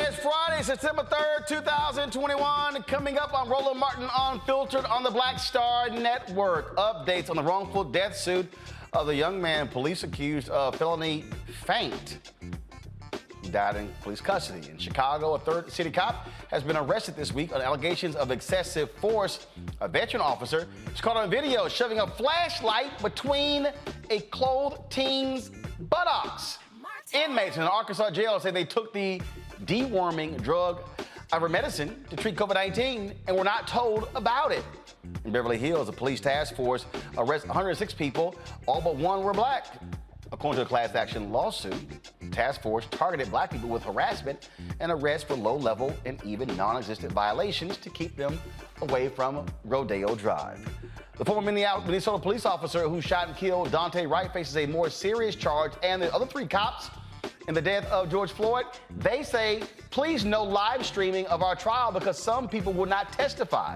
It's Friday, September 3rd, 2021. Coming up on Roland Martin Unfiltered on the Black Star Network. Updates on the wrongful death suit of the young man police accused of felony feint. He died in police custody. In Chicago, a third city cop has been arrested this week on allegations of excessive force. A veteran officer is caught on video shoving a flashlight between a clothed teen's buttocks. Inmates in an Arkansas jail say they took the deworming drug ivermectin to treat COVID-19 and were not told about it. In Beverly Hills, a police task force arrested 106 people, all but one were black. According to a class action lawsuit, the task force targeted black people with harassment and arrest for low-level and even non-existent violations to keep them away from Rodeo Drive. The former Minnesota police officer who shot and killed Daunte Wright faces a more serious charge, and the other three cops in the death of George Floyd, they say, please no live streaming of our trial because some people will not testify.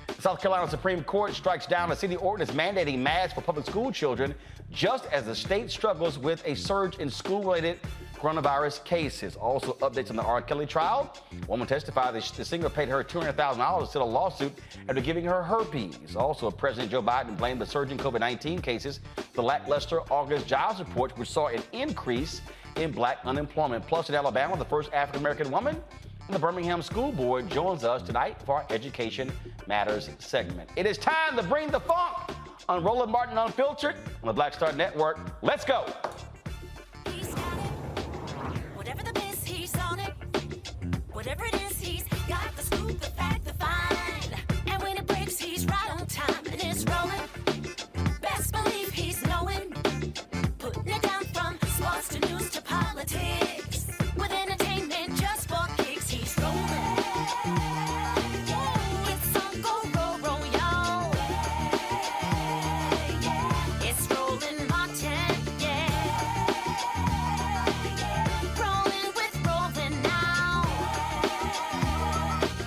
The South Carolina Supreme Court strikes down a city ordinance mandating masks for public school children just as the state struggles with a surge in school-related coronavirus cases. Also, updates on the R. Kelly trial. A woman testified that the singer paid her $200,000 to settle a lawsuit after giving her herpes. Also, President Joe Biden blamed the surging COVID-19 cases, the lackluster August jobs report, which saw an increase in black unemployment. Plus, in Alabama, the first African-American woman on the Birmingham School Board joins us tonight for our Education Matters segment. It is time to bring the funk on Roland Martin Unfiltered on the Black Star Network. Let's go. Whatever the miss, he's on it. Whatever it is, he's got the scoop, the fact, the find. And when it breaks, he's right on time and it's rolling. Best believe he's knowing. Putting it down from sports to news to politics. With entertainment just for kicks, he's rolling. It's on go, roll, roll, y'all. It's Roland Martin, yeah. Rolling with Roland now.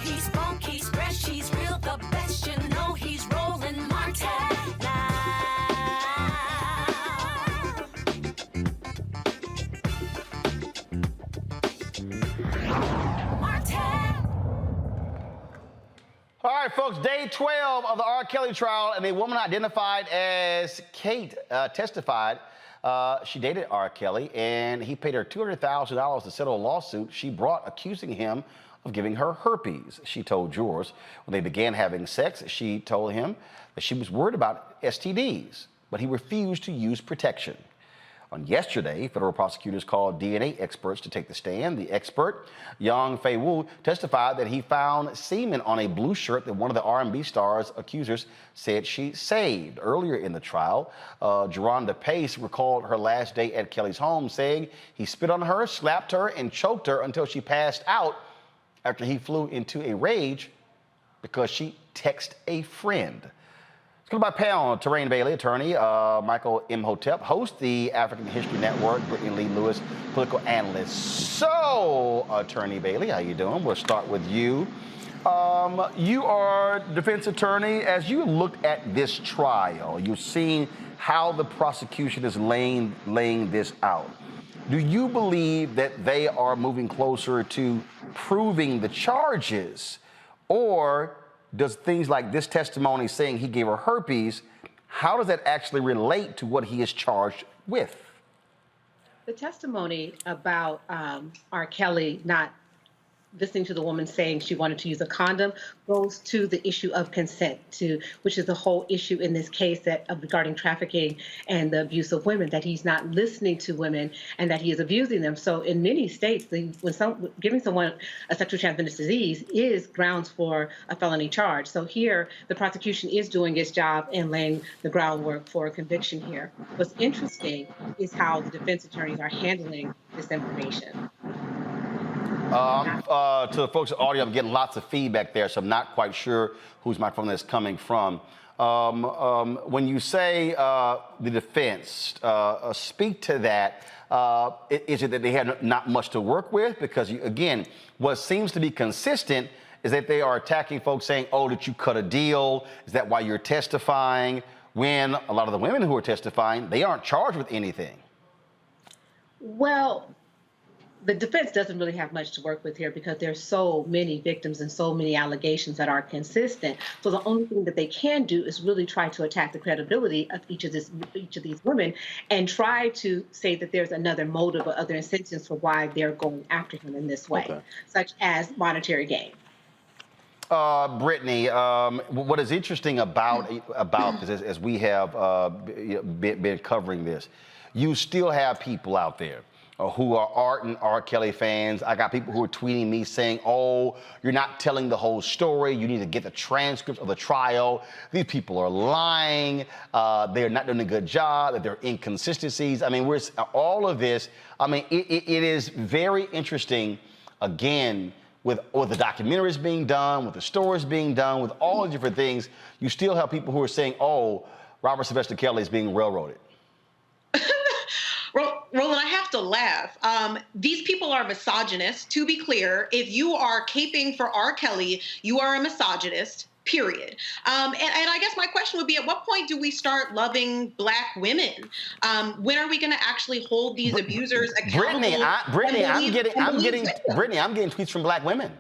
He's funk, he's fresh, he's real, the best, you know he's Roland Martin now. All right, folks, day 12 of the R. Kelly trial, and a woman identified as Kate testified she dated R. Kelly, and he paid her $200,000 to settle a lawsuit she brought accusing him of giving her herpes. She told jurors when they began having sex, she told him that she was worried about STDs, but he refused to use protection. On yesterday, federal prosecutors called DNA experts to take the stand. The expert, Yang Fei Wu, testified that he found semen on a blue shirt that one of the R&B star's accusers said she saved. Earlier in the trial, Geronda Pace recalled her last day at Kelly's home, saying he spit on her, slapped her, and choked her until she passed out after he flew into a rage because she texted a friend. Let's go to my panel, Terrain Bailey, attorney, Michael Imhotep, host, the African History Network, Brittany Lee Lewis, political analyst. So, Attorney Bailey, how you doing? We'll start with you. You are defense attorney. As you looked at this trial, you've seen how the prosecution is laying this out. Do you believe that they are moving closer to proving the charges, or does things like this testimony saying he gave her herpes, how does that actually relate to what he is charged with? The testimony about R. Kelly not listening to the woman saying she wanted to use a condom goes to the issue of consent, which is the whole issue in this case regarding trafficking and the abuse of women, that he's not listening to women and that he is abusing them. So in many states, giving someone a sexually transmitted disease is grounds for a felony charge. So here, the prosecution is doing its job and laying the groundwork for a conviction here. What's interesting is how the defense attorneys are handling this information. To the folks in the audio, I'm getting lots of feedback there, so I'm not quite sure whose microphone that's coming from. When you say the defense, speak to that. Is it that they have not much to work with? Because, again, what seems to be consistent is that they are attacking folks saying, oh, did you cut a deal? Is that why you're testifying? When a lot of the women who are testifying, they aren't charged with anything. Well, the defense doesn't really have much to work with here because there's so many victims and so many allegations that are consistent. So the only thing that they can do is really try to attack the credibility of each of these women and try to say that there's another motive or other incentives for why they're going after him in this way, such as monetary gain. Brittany, what is interesting about this, as we have been covering this, you still have people out there who are ardent R. Kelly fans. I got people who are tweeting me saying, oh, you're not telling the whole story. You need to get the transcripts of the trial. These people are lying. They're not doing a good job. That there are inconsistencies. I mean, all of this. I mean, it is very interesting, again, with the documentaries being done, with the stories being done, with all the different things. You still have people who are saying, oh, Robert Sylvester Kelly is being railroaded. Roland, I have to laugh. These people are misogynists. To be clear, if you are caping for R. Kelly, you are a misogynist, period. And I guess my question would be, at what point do we start loving Black women? When are we going to actually hold these abusers accountable? Brittany, I'm getting tweets from Black women.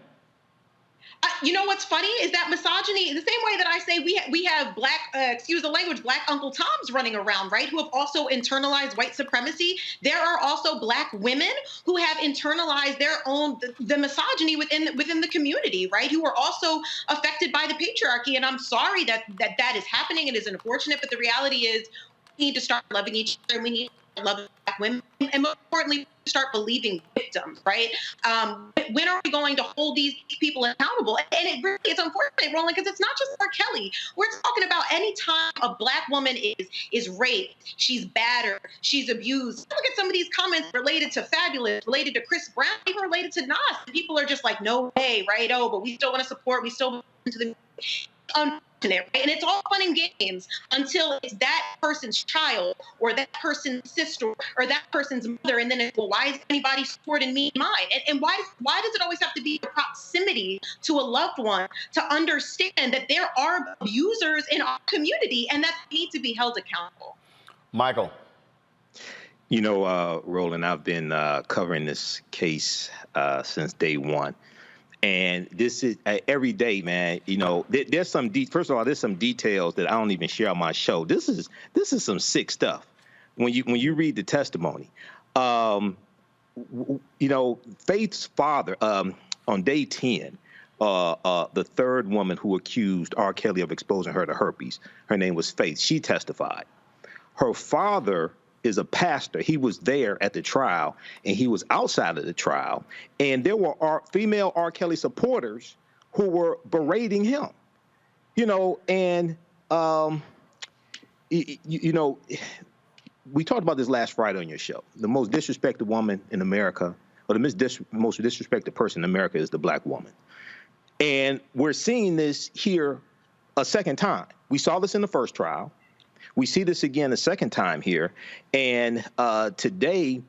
You know what's funny is that misogyny, the same way that I say we have Black, excuse the language, Black Uncle Toms running around, right, who have also internalized white supremacy. There are also Black women who have internalized their own, the misogyny within the community, right, who are also affected by the patriarchy. And I'm sorry that is happening. It is unfortunate, but the reality is we need to start loving each other, and we need to love Black women, and more importantly, start believing victims, right? When are we going to hold these people accountable? And it's unfortunate, Roland, because it's not just R. Kelly. We're talking about any time a Black woman is raped, she's battered, she's abused. Look at some of these comments related to Fabulous, related to Chris Brown, even related to Nas. People are just like, no way, right? Oh, but we still want to support, we still want to the unfortunate, right? And it's all fun and games until it's that person's child or that person's sister or that person's mother, and then it's, well, why is anybody supporting me and mine? And why does it always have to be the proximity to a loved one to understand that there are abusers in our community and that need to be held accountable? Michael. You know, Roland, I've been covering this case since day one. And this is every day, man. You know, there's some first of all, there's some details that I don't even share on my show. This is some sick stuff. When you read the testimony, you know, Faith's father on day 10, the third woman who accused R. Kelly of exposing her to herpes, her name was Faith. She testified. Her father is a pastor. He was there at the trial, and he was outside of the trial. And there were female R. Kelly supporters who were berating him, you know, and, you know, we talked about this last Friday on your show. The most disrespected woman in America, or the most disrespected person in America, is the Black woman. And we're seeing this here a second time. We saw this in the first trial. We see this again a second time here. And today,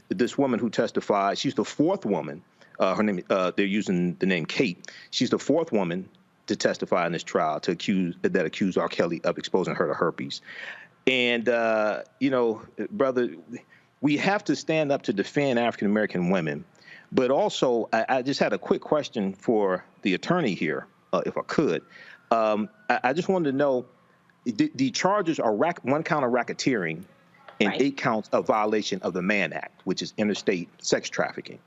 this woman who testified, she's the fourth woman. Her name, they're using the name Kate. She's the fourth woman to testify in this trial that accused R. Kelly of exposing her to herpes. And, you know, brother, we have to stand up to defend African-American women. But also, I just had a quick question for the attorney here, if I could. I just wanted to know, the charges are one count of racketeering and right. 8 counts of violation of the Mann Act, which is interstate sex trafficking.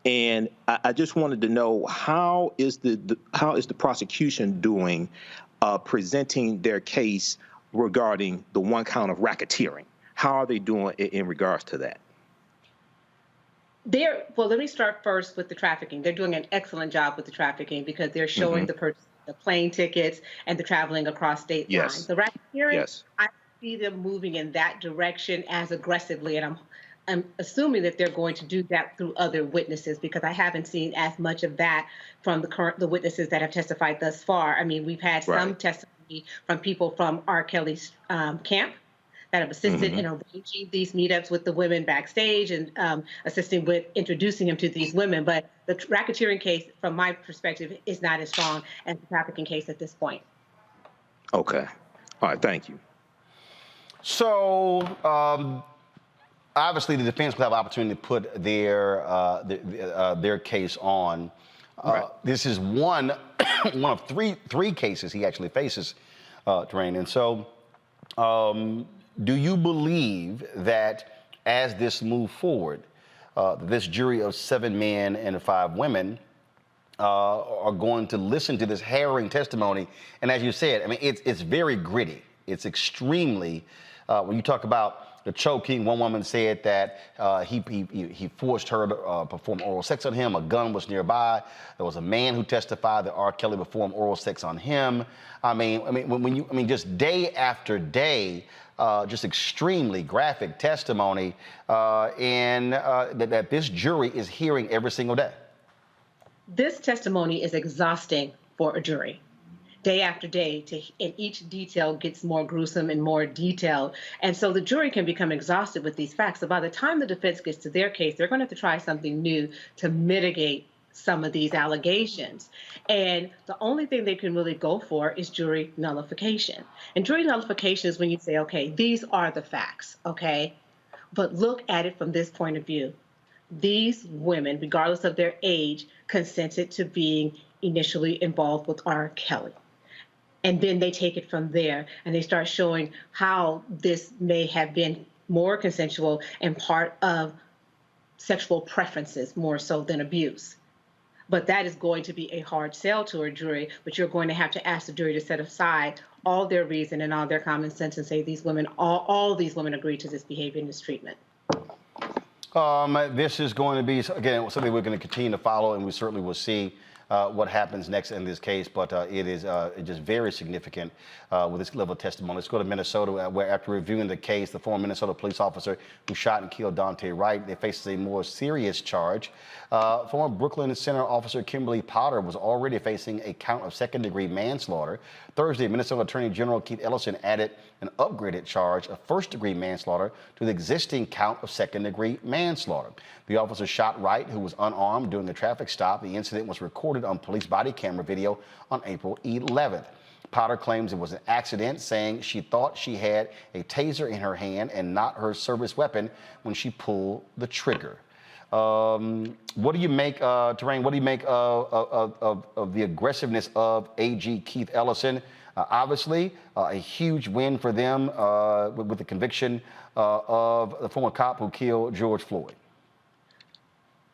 And I just wanted to know, how is the prosecution doing presenting their case regarding the 1 count of racketeering? How are they doing in regards to that? Well, let me start first with the trafficking. They're doing an excellent job with the trafficking because they're showing the plane tickets and the traveling across state lines. The racketeering, I see them moving in that direction as aggressively, and I'm assuming that they're going to do that through other witnesses because I haven't seen as much of that from the witnesses that have testified thus far. I mean, we've had some testimony from people from R. Kelly's camp that have assisted in arranging these meetups with the women backstage and assisting with introducing him to these women. But the racketeering case, from my perspective, is not as strong as the trafficking case at this point. Okay. All right. Thank you. So obviously the defense will have opportunity to put their case on. Right. This is one of three cases he actually faces, Dwayne. And so, do you believe that as this moves forward, this jury of 7 men and 5 women are going to listen to this harrowing testimony? And as you said, I mean, it's very gritty. It's extremely, when you talk about the choking, one woman said that he forced her to perform oral sex on him. A gun was nearby. There was a man who testified that R. Kelly performed oral sex on him. I mean, just day after day, just extremely graphic testimony, and that this jury is hearing every single day. This testimony is exhausting for a jury. Day after day, and each detail gets more gruesome and more detailed. And so the jury can become exhausted with these facts. So by the time the defense gets to their case, they're going to have to try something new to mitigate some of these allegations. And the only thing they can really go for is jury nullification. And jury nullification is when you say, okay, these are the facts, okay? But look at it from this point of view. These women, regardless of their age, consented to being initially involved with R. Kelly. And then they take it from there and they start showing how this may have been more consensual and part of sexual preferences more so than abuse. But that is going to be a hard sell to a jury, but you're going to have to ask the jury to set aside all their reason and all their common sense and say these women, all these women agreed to this behavior and this treatment. This is going to be, again, something we're going to continue to follow, and we certainly will see what happens next in this case, but it is just very significant with this level of testimony. Let's go to Minnesota, where after reviewing the case, the former Minnesota police officer who shot and killed Daunte Wright, they faces a more serious charge. Former Brooklyn Center officer Kimberly Potter was already facing a count of second-degree manslaughter. Thursday, Minnesota Attorney General Keith Ellison added an upgraded charge of first-degree manslaughter to the existing count of second-degree manslaughter. The officer shot Wright, who was unarmed, during a traffic stop. The incident was recorded on police body camera video on April 11th. Potter claims it was an accident, saying she thought she had a taser in her hand and not her service weapon when she pulled the trigger. What do you make, Terrain, what do you make of the aggressiveness of AG Keith Ellison? Obviously, a huge win for them with the conviction of the former cop who killed George Floyd.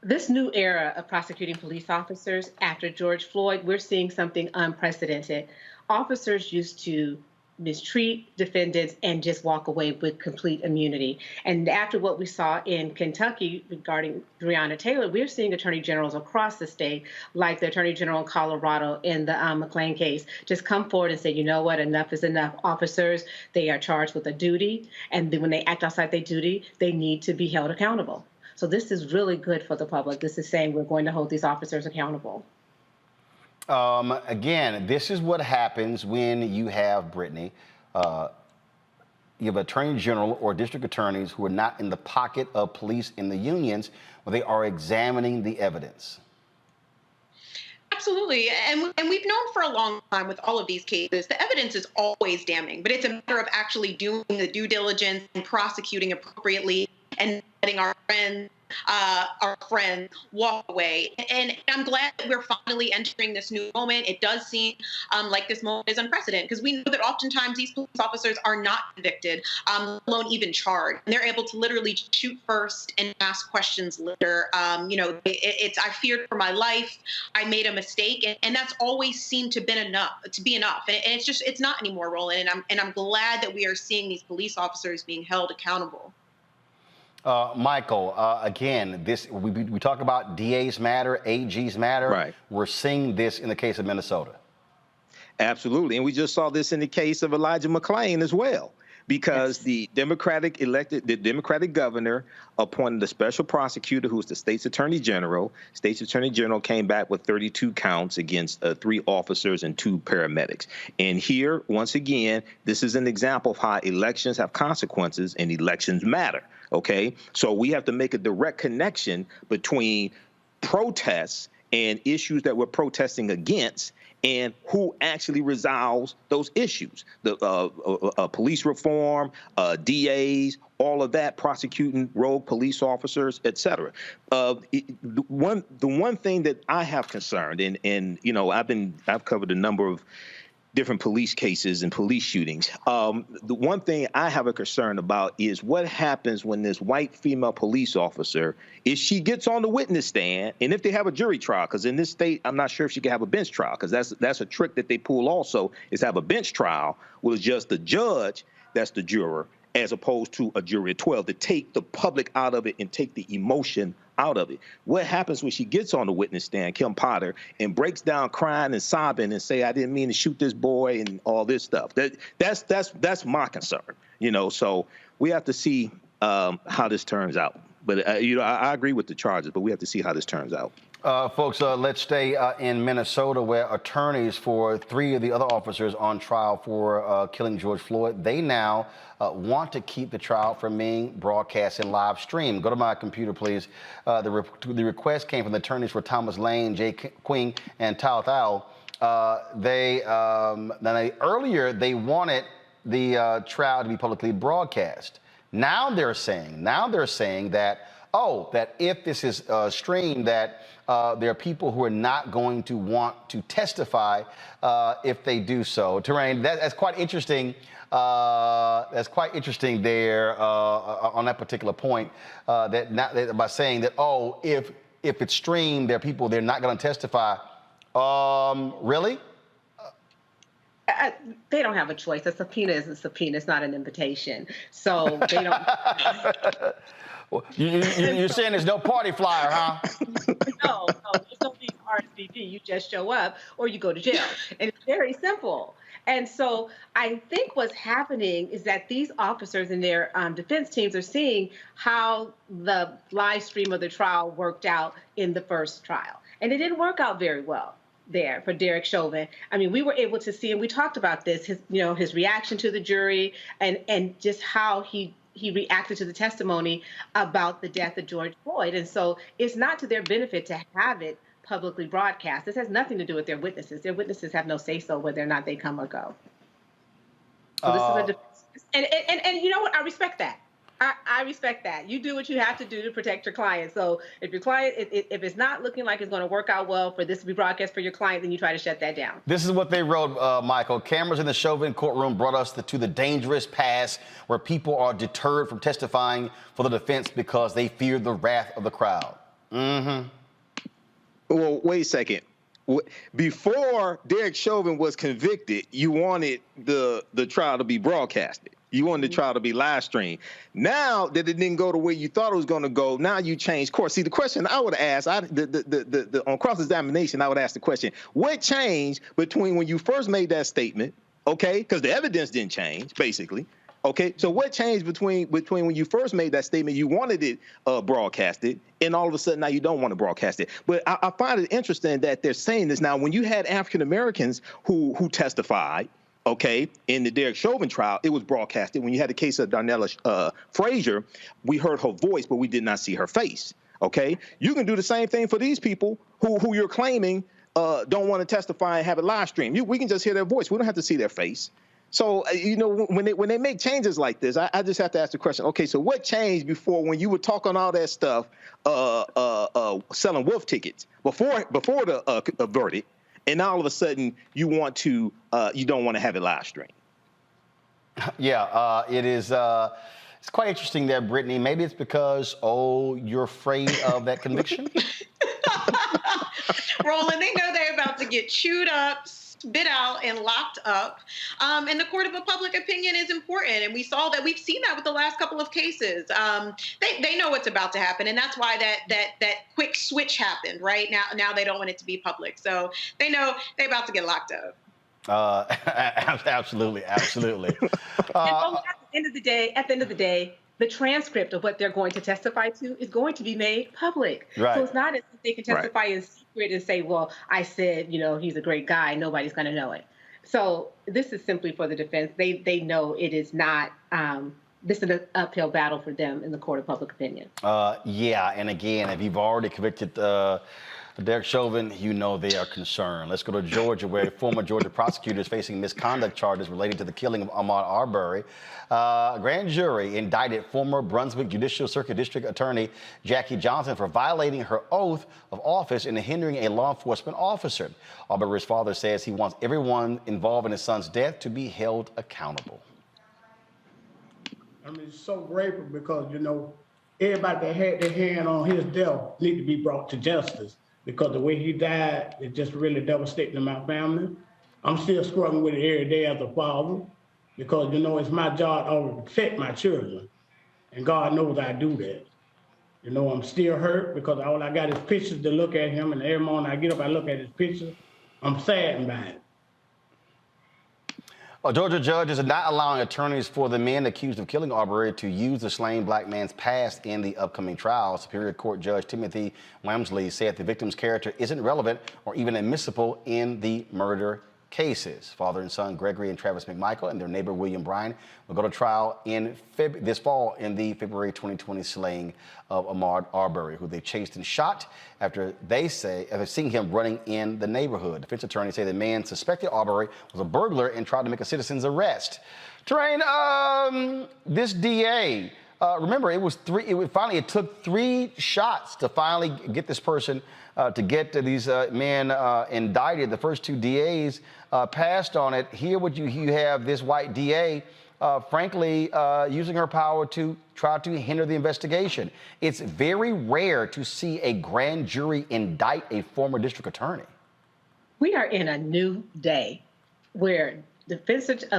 This new era of prosecuting police officers after George Floyd, we're seeing something unprecedented. Officers used to mistreat defendants and just walk away with complete immunity. And after what we saw in Kentucky regarding Breonna Taylor, we're seeing attorney generals across the state, like the attorney general in Colorado in the McLean case, just come forward and say, you know what, enough is enough. Officers, they are charged with a duty, and then when they act outside their duty, they need to be held accountable. So this is really good for the public. This is saying we're going to hold these officers accountable. Again, this is what happens when you have, Brittany, you have attorney general or district attorneys who are not in the pocket of police in the unions, where they are examining the evidence. Absolutely. And we've known for a long time with all of these cases, the evidence is always damning, but it's a matter of actually doing the due diligence and prosecuting appropriately and letting our friends walk away. And I'm glad that we're finally entering this new moment. It does seem like this moment is unprecedented, because we know that oftentimes these police officers are not convicted, let alone even charged. And they're able to literally shoot first and ask questions later. I feared for my life. I made a mistake. And that's always seemed to be enough. And it's not anymore, Roland. And I'm glad that we are seeing these police officers being held accountable. Michael, again, we talk about DAs matter, AGs matter. Right. We're seeing this in the case of Minnesota. Absolutely. And we just saw this in the case of Elijah McClain as well, because the Democratic governor appointed a special prosecutor who's the state's attorney general. State's attorney general came back with 32 counts against 3 officers and 2 paramedics. And here, once again, this is an example of how elections have consequences and elections matter. OK, so we have to make a direct connection between protests and issues that we're protesting against and who actually resolves those issues. The police reform, DAs, all of that, prosecuting rogue police officers, et cetera. The one thing that I have concerned, and you know, I've covered a number of different police cases and police shootings. The one thing I have a concern about is what happens when this white female police officer, if she gets on the witness stand, and if they have a jury trial, because in this state, I'm not sure if she can have a bench trial, because that's a trick that they pull also, is have a bench trial with just the judge that's the juror, as opposed to a jury of 12, to take the public out of it and take the emotion out of it. What happens when she gets on the witness stand, Kim Potter, and breaks down crying and sobbing and say, I didn't mean to shoot this boy and all this stuff? That's my concern, you know. So we have to see how this turns out. But, you know, I agree with the charges, but we have to see how this turns out. Folks, let's stay in Minnesota, where attorneys for 3 of the other officers on trial for killing George Floyd, they now want to keep the trial from being broadcast and live streamed. Go to my computer, please. The request came from the attorneys for Thomas Lane, Jay Quing, and Tal Thao. Earlier they wanted the trial to be publicly broadcast. Now they're saying that, that if this is streamed, that there are people who are not going to want to testify if they do so. Terrain, that's quite interesting. That's quite interesting there on that particular point. By saying that, if it's streamed, there are people they're not going to testify. Really? They don't have a choice. A subpoena is a subpoena. It's not an invitation. So they don't. You're saying there's no party flyer, huh? No, there's no RSVP. You just show up or you go to jail. And it's very simple. And so I think what's happening is that these officers and their defense teams are seeing how the live stream of the trial worked out in the first trial. And it didn't work out very well there for Derek Chauvin. I mean, we were able to see, and we talked about this, his reaction to the jury and just how he reacted to the testimony about the death of George Floyd. And so it's not to their benefit to have it publicly broadcast. This has nothing to do with their witnesses. Their witnesses have no say-so whether or not they come or go. So this is a defense. And you know what? I respect that. I respect that. You do what you have to do to protect your client. So if your client, if it's not looking like it's going to work out well for this to be broadcast for your client, then you try to shut that down. This is what they wrote, Michael. Cameras in the Chauvin courtroom brought us to the dangerous pass where people are deterred from testifying for the defense because they fear the wrath of the crowd. Mm-hmm. Well, wait a second. Before Derek Chauvin was convicted, you wanted the trial to be broadcasted. You wanted the trial to be live streamed. Now that it didn't go the way you thought it was going to go, now you changed course. See, the question I would ask, on cross-examination, I would ask the question, what changed between when you first made that statement, okay, because the evidence didn't change, basically, okay? So what changed between when you first made that statement, you wanted it broadcasted, and all of a sudden now you don't want to broadcast it? But I find it interesting that they're saying this now. When you had African-Americans who testified, okay, in the Derek Chauvin trial, it was broadcasted. When you had the case of Darnella Frazier, we heard her voice, but we did not see her face, okay? You can do the same thing for these people who you're claiming don't want to testify and have it live streamed. We can just hear their voice. We don't have to see their face. So, when they make changes like this, I just have to ask the question, okay, so what changed before when you were talking all that stuff, selling wolf tickets, before the verdict, and now all of a sudden you don't want to have it live streamed? Yeah, it is. It's quite interesting there, Brittany. Maybe it's because, you're afraid of that conviction? Roland, they know they're about to get chewed up, spit out, and locked up. And the court of a public opinion is important. And we've seen that with the last couple of cases. They know what's about to happen. And that's why that quick switch happened, right? Now they don't want it to be public. So they know they're about to get locked up. Absolutely. And at the end of the day, the transcript of what they're going to testify to is going to be made public. Right. So it's not as if they can testify in secret and say, well, I said, he's a great guy. Nobody's going to know it. So this is simply for the defense. They know it is not, this is an uphill battle for them in the court of public opinion. Yeah. And again, if you've already convicted Derek Chauvin, you know they are concerned. Let's go to Georgia, where former Georgia prosecutor is facing misconduct charges related to the killing of Ahmaud Arbery. A grand jury indicted former Brunswick Judicial Circuit District Attorney Jackie Johnson for violating her oath of office and hindering a law enforcement officer. Arbery's father says he wants everyone involved in his son's death to be held accountable. I mean, it's so grateful because, you know, everybody that had their hand on his death need to be brought to justice, because the way he died, it just really devastated my family. I'm still struggling with it every day as a father, because, you know, it's my job to always protect my children. And God knows I do that. You know, I'm still hurt because all I got is pictures to look at him, and every morning I get up, I look at his pictures. I'm saddened by it. A Georgia judge is not allowing attorneys for the men accused of killing Arbery to use the slain black man's past in the upcoming trial. Superior Court Judge Timothy Wamsley said the victim's character isn't relevant or even admissible in the murder cases. Father and son Gregory and Travis McMichael and their neighbor William Bryan will go to trial in this fall in the February 2020 slaying of Ahmad Arbery, who they chased and shot after seeing him running in the neighborhood. Defense attorneys say the man suspected Arbery was a burglar and tried to make a citizen's arrest. Terrain, this DA, remember, it took 3 shots to finally get this person, to get these men indicted. The first 2 DAs passed on it. Here, you have this white DA, frankly, using her power to try to hinder the investigation. It's very rare to see a grand jury indict a former district attorney. We are in a new day where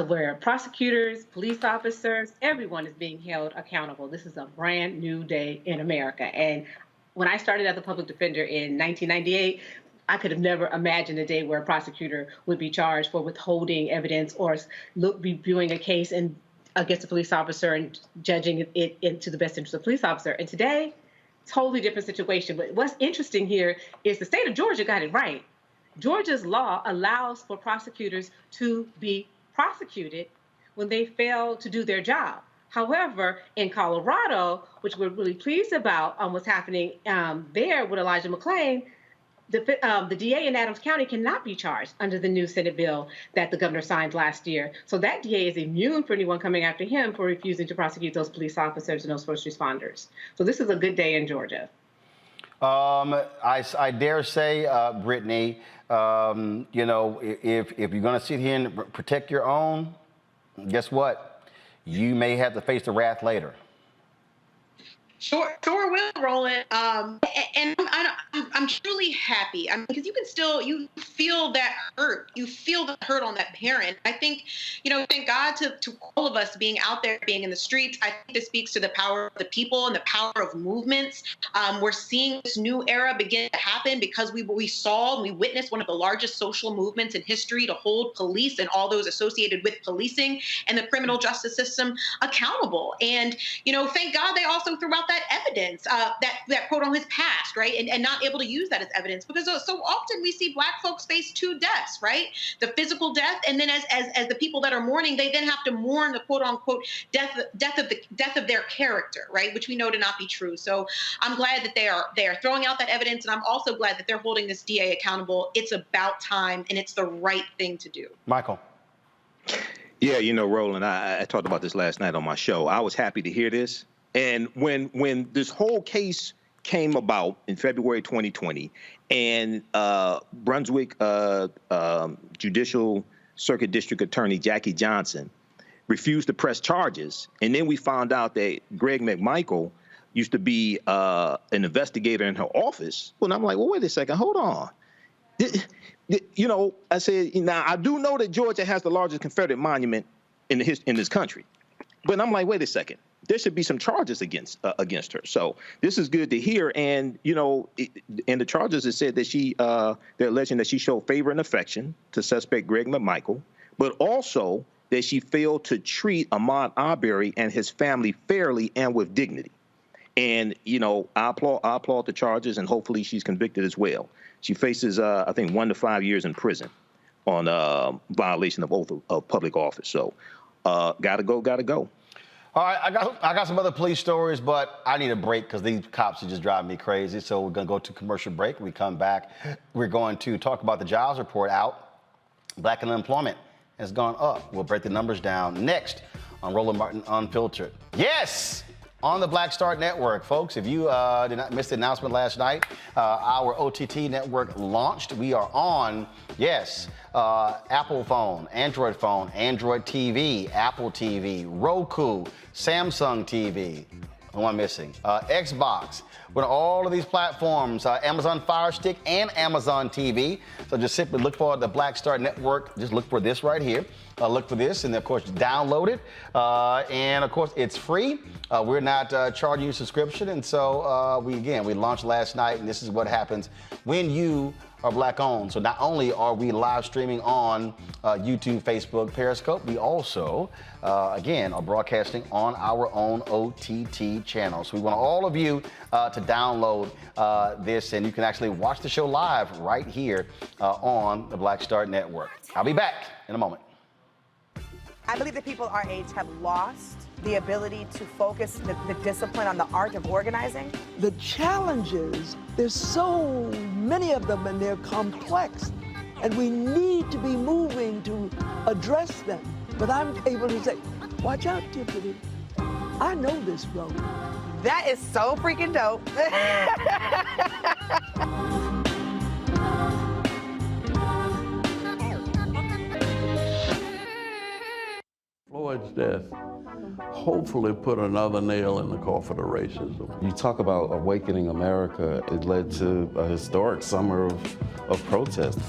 where prosecutors, police officers, everyone is being held accountable. This is a brand new day in America. And when I started as a public defender in 1998, I could have never imagined a day where a prosecutor would be charged for withholding evidence or reviewing a case against a police officer and judging it into the best interest of the police officer. And today, totally different situation. But what's interesting here is the state of Georgia got it right. Georgia's law allows for prosecutors to be prosecuted when they fail to do their job. However, in Colorado, which we're really pleased about what's happening there with Elijah McClain, the DA in Adams County cannot be charged under the new Senate bill that the governor signed last year. So that DA is immune for anyone coming after him for refusing to prosecute those police officers and those first responders. So this is a good day in Georgia. I dare say, Brittany, you know, if you're going to sit here and protect your own, guess what? You may have to face the wrath later. Sure will, Roland. And I'm truly happy. I mean, because you feel that hurt. You feel the hurt on that parent. I think, you know, thank God to all of us being out there, being in the streets. I think this speaks to the power of the people and the power of movements. We're seeing this new era begin to happen because we saw and we witnessed one of the largest social movements in history to hold police and all those associated with policing and the criminal justice system accountable. And, you know, thank God they also threw out that evidence, that quote on his past, right? And not able to use that as evidence, because so often we see Black folks face 2 deaths, right? The physical death, and then as the people that are mourning, they then have to mourn the quote unquote death of their character, right? Which we know to not be true. So I'm glad that they are throwing out that evidence, and I'm also glad that they're holding this DA accountable. It's about time, and it's the right thing to do. Michael. Yeah, you know, Roland, I talked about this last night on my show. I was happy to hear this. And when this whole case came about in February 2020, and Brunswick Judicial Circuit District Attorney Jackie Johnson refused to press charges, and then we found out that Greg McMichael used to be an investigator in her office. Well, I'm like, well, wait a second, hold on. You know, I said, now I do know that Georgia has the largest Confederate monument in this country, but I'm like, wait a second. There should be some charges against her. So this is good to hear. And, you know, in the charges, it said that they're alleging that she showed favor and affection to suspect Greg McMichael, but also that she failed to treat Ahmad Arbery and his family fairly and with dignity. And, you know, I applaud the charges, and hopefully she's convicted as well. She faces, I think, 1 to 5 years in prison on violation of oath of public office. So gotta go. All right, I got some other police stories, but I need a break because these cops are just driving me crazy. So we're going to go to commercial break. When we come back, we're going to talk about the jobs report out. Black unemployment has gone up. We'll break the numbers down next on Roland Martin Unfiltered. Yes! On the Black Star Network, folks. If you did not miss the announcement last night, our OTT network launched. We are on, yes, Apple phone, Android TV, Apple TV, Roku, Samsung TV. Who am I missing? Xbox. We're on all of these platforms, Amazon Fire Stick and Amazon TV. So just simply look for the Black Star Network. Just look for this right here. Look for this, and of course, download it. And of course, it's free. We're not charging you a subscription. And so we launched last night, and this is what happens when you are Black owned. So not only are we live streaming on YouTube, Facebook, Periscope, we also, again, are broadcasting on our own OTT channel. So we want all of you to download this, and you can actually watch the show live right here on the Black Star Network. I'll be back in a moment. I believe that people our age have lost the ability to focus the discipline on the art of organizing. The challenges, there's so many of them and they're complex, and we need to be moving to address them. But I'm able to say, watch out, Tiffany, I know this road. That is so freaking dope. Floyd's death hopefully put another nail in the coffin of racism. You talk about awakening America. It led to a historic summer of protest.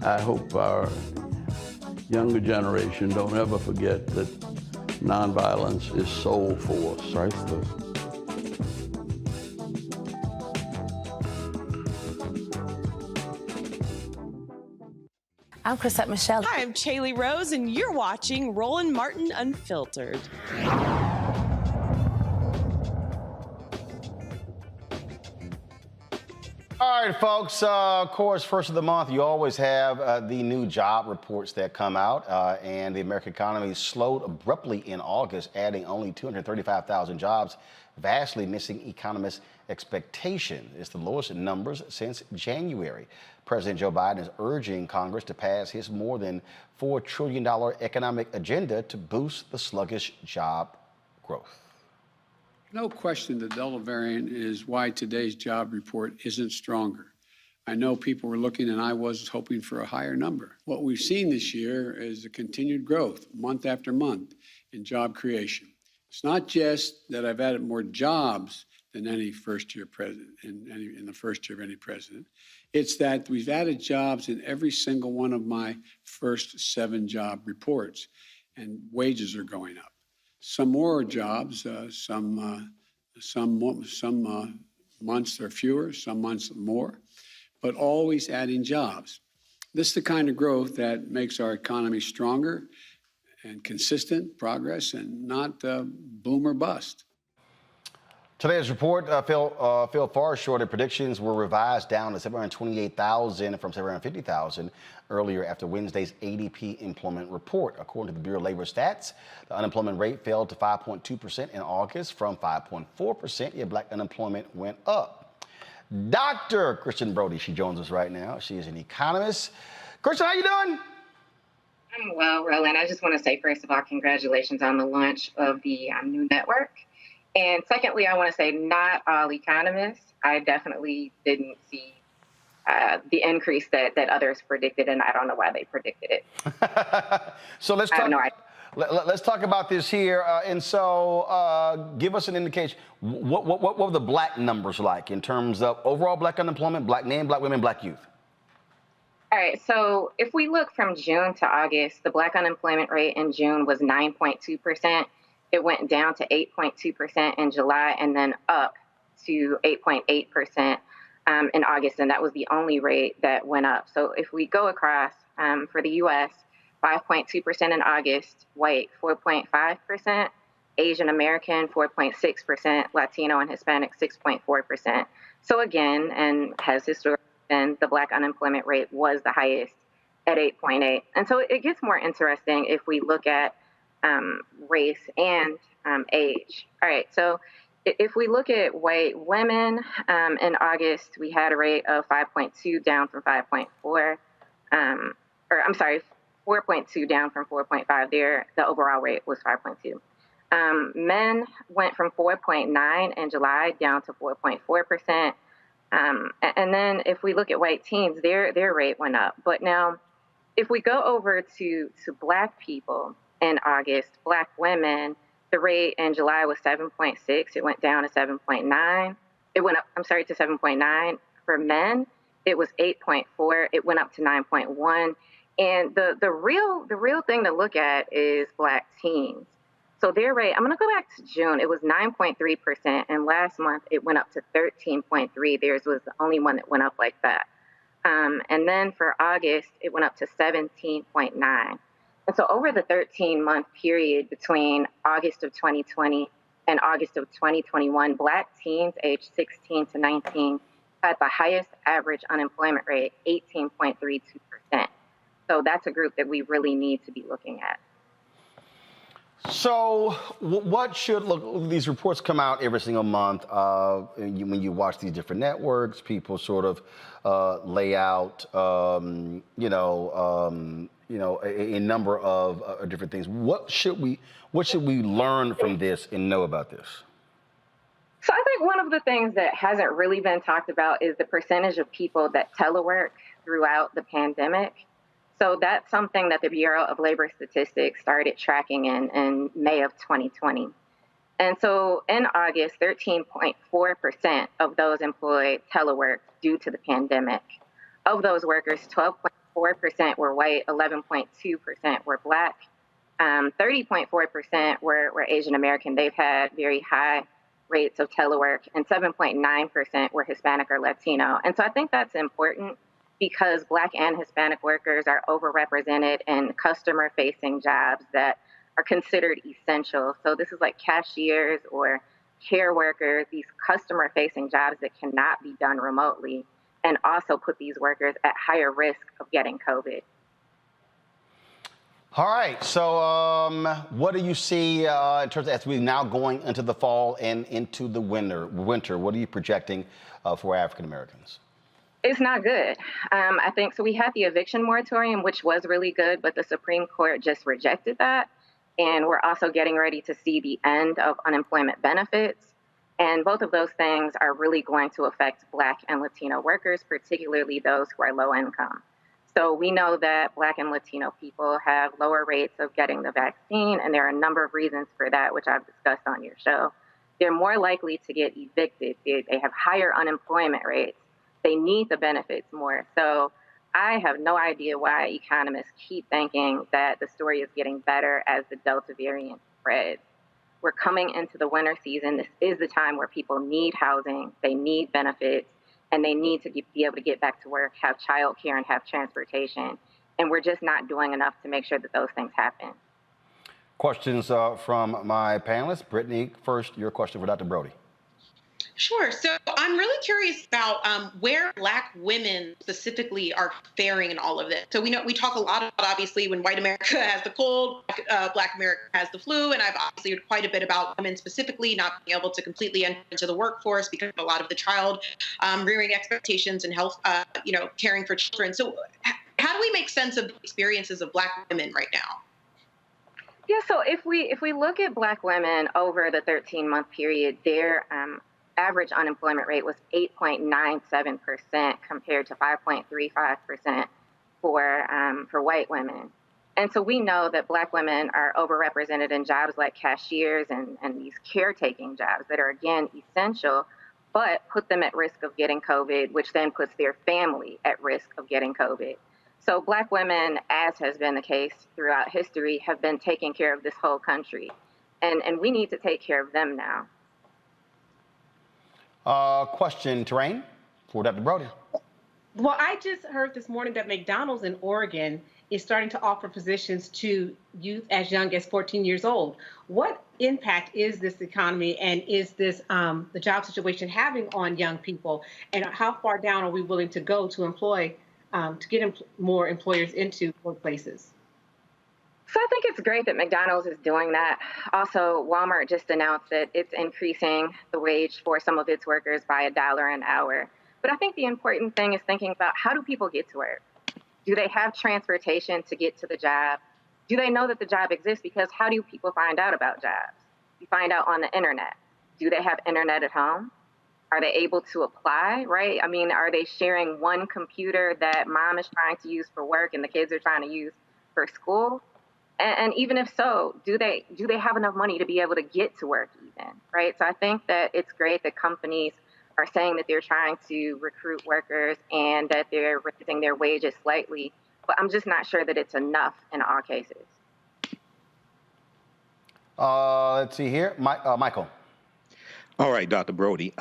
I hope our younger generation don't ever forget that nonviolence is soul force. Priceless. I'm Chrisette Michelle. Hi, I'm Chaley Rose, and you're watching Roland Martin Unfiltered. All right, folks, of course, first of the month, you always have the new job reports that come out, and the American economy slowed abruptly in August, adding only 235,000 jobs, vastly missing economists' expectation. It's the lowest numbers since January. President Joe Biden is urging Congress to pass his more than $4 trillion economic agenda to boost the sluggish job growth. No question the Delta variant is why today's job report isn't stronger. I know people were looking, and I was hoping for a higher number. What we've seen this year is a continued growth, month after month, in job creation. It's not just that I've added more jobs than any first-year president, in the first year of any president. It's that we've added jobs in every single one of my first 7 job reports, and wages are going up. Some more jobs, some months are fewer, some months more, but always adding jobs. This is the kind of growth that makes our economy stronger and consistent progress, and not boom or bust. Today's report fell far short, and predictions were revised down to 728,000 from 750,000 earlier after Wednesday's ADP employment report. According to the Bureau of Labor Stats, the unemployment rate fell to 5.2% in August from 5.4%, yet Black unemployment went up. Dr. Kristen Brody, she joins us right now. She is an economist. Kristen, how you doing? I'm well, Roland. I just want to say, first of all, congratulations on the launch of the new network. And secondly, I want to say not all economists. I definitely didn't see the increase that others predicted, and I don't know why they predicted it. So let's talk. Let's talk about this here. And so give us an indication. What were the Black numbers like in terms of overall Black unemployment, Black men, Black women, Black youth? All right. So if we look from June to August, the Black unemployment rate in June was 9.2%. It went down to 8.2% in July, and then up to 8.8% in August, and that was the only rate that went up. So if we go across for the U.S., 5.2% in August, white 4.5%, Asian American 4.6%, Latino and Hispanic 6.4%. So again, and has historically been, the Black unemployment rate was the highest at 8.8. And so it gets more interesting if we look at race and age. All right, so if we look at white women, in August, we had a rate of 5.2 down from 5.4, or I'm sorry, 4.2 down from 4.5 there. The overall rate was 5.2. Men went from 4.9 in July down to 4.4%. And then if we look at white teens, their rate went up. But now, if we go over to Black people in August, Black women, the rate in July was 7.6. It went down to 7.9. It went up, I'm sorry, to 7.9. For men, it was 8.4. It went up to 9.1. And the real thing to look at is Black teens. So their rate, I'm going to go back to June. It was 9.3%, and last month it went up to 13.3. Theirs was the only one that went up like that. And then for August, it went up to 17.9. And so over the 13-month period between August of 2020 and August of 2021, Black teens aged 16 to 19 had the highest average unemployment rate, 18.32%. So that's a group that we really need to be looking at. So what should look, these reports come out every single month. When you watch these different networks, people sort of lay out, a number of different things. What should we learn from this and know about this? So I think one of the things that hasn't really been talked about is the percentage of people that telework throughout the pandemic. So that's something that the Bureau of Labor Statistics started tracking in May of 2020. And so in August, 13.4% of those employed teleworked due to the pandemic. Of those workers, 12.4% were white, 11.2% were Black, 30.4% were Asian American. They've had very high rates of telework, and 7.9% were Hispanic or Latino. And so I think that's important, because Black and Hispanic workers are overrepresented in customer-facing jobs that are considered essential. So this is like cashiers or care workers, these customer-facing jobs that cannot be done remotely, and also put these workers at higher risk of getting COVID. All right, so what do you see in terms of, as we're now going into the fall and into the winter, what are you projecting for African Americans? It's not good. I think so. We had the eviction moratorium, which was really good, but the Supreme Court just rejected that. And we're also getting ready to see the end of unemployment benefits. And both of those things are really going to affect Black and Latino workers, particularly those who are low income. So we know that Black and Latino people have lower rates of getting the vaccine, and there are a number of reasons for that, which I've discussed on your show. They're more likely to get evicted. They have higher unemployment rates. They need the benefits more. So I have no idea why economists keep thinking that the story is getting better as the Delta variant spreads. We're coming into the winter season. This is the time where people need housing, they need benefits, and they need to be able to get back to work, have childcare, and have transportation. And we're just not doing enough to make sure that those things happen. Questions from my panelists. Brittany, first, your question for Dr. Brody. Sure. So I'm really curious about where Black women specifically are faring in all of this. So we talk a lot about, obviously, when white America has the cold, Black America has the flu, and I've obviously heard quite a bit about women specifically not being able to completely enter into the workforce because of a lot of the child rearing expectations and health, caring for children. So how do we make sense of the experiences of Black women right now? Yeah. So if we look at Black women over the 13-month period, their average unemployment rate was 8.97% compared to 5.35% for white women. And so we know that Black women are overrepresented in jobs like cashiers and these caretaking jobs that are, again, essential, but put them at risk of getting COVID, which then puts their family at risk of getting COVID. So Black women, as has been the case throughout history, have been taking care of this whole country. And we need to take care of them now. Question, Terrain, for Dr. Brody. Well, I just heard this morning that McDonald's in Oregon is starting to offer positions to youth as young as 14 years old. What impact is this economy and is this the job situation having on young people? And how far down are we willing to go to employ to get more employers into workplaces? So I think it's great that McDonald's is doing that. Also, Walmart just announced that it's increasing the wage for some of its workers by $1 an hour. But I think the important thing is thinking about, how do people get to work? Do they have transportation to get to the job? Do they know that the job exists? Because how do people find out about jobs? You find out on the internet. Do they have internet at home? Are they able to apply, right? I mean, are they sharing one computer that mom is trying to use for work and the kids are trying to use for school? And even if so, do they have enough money to be able to get to work even, right? So I think that it's great that companies are saying that they're trying to recruit workers and that they're raising their wages slightly, but I'm just not sure that it's enough in all cases. Let's see here, Michael. All right, Dr. Brody.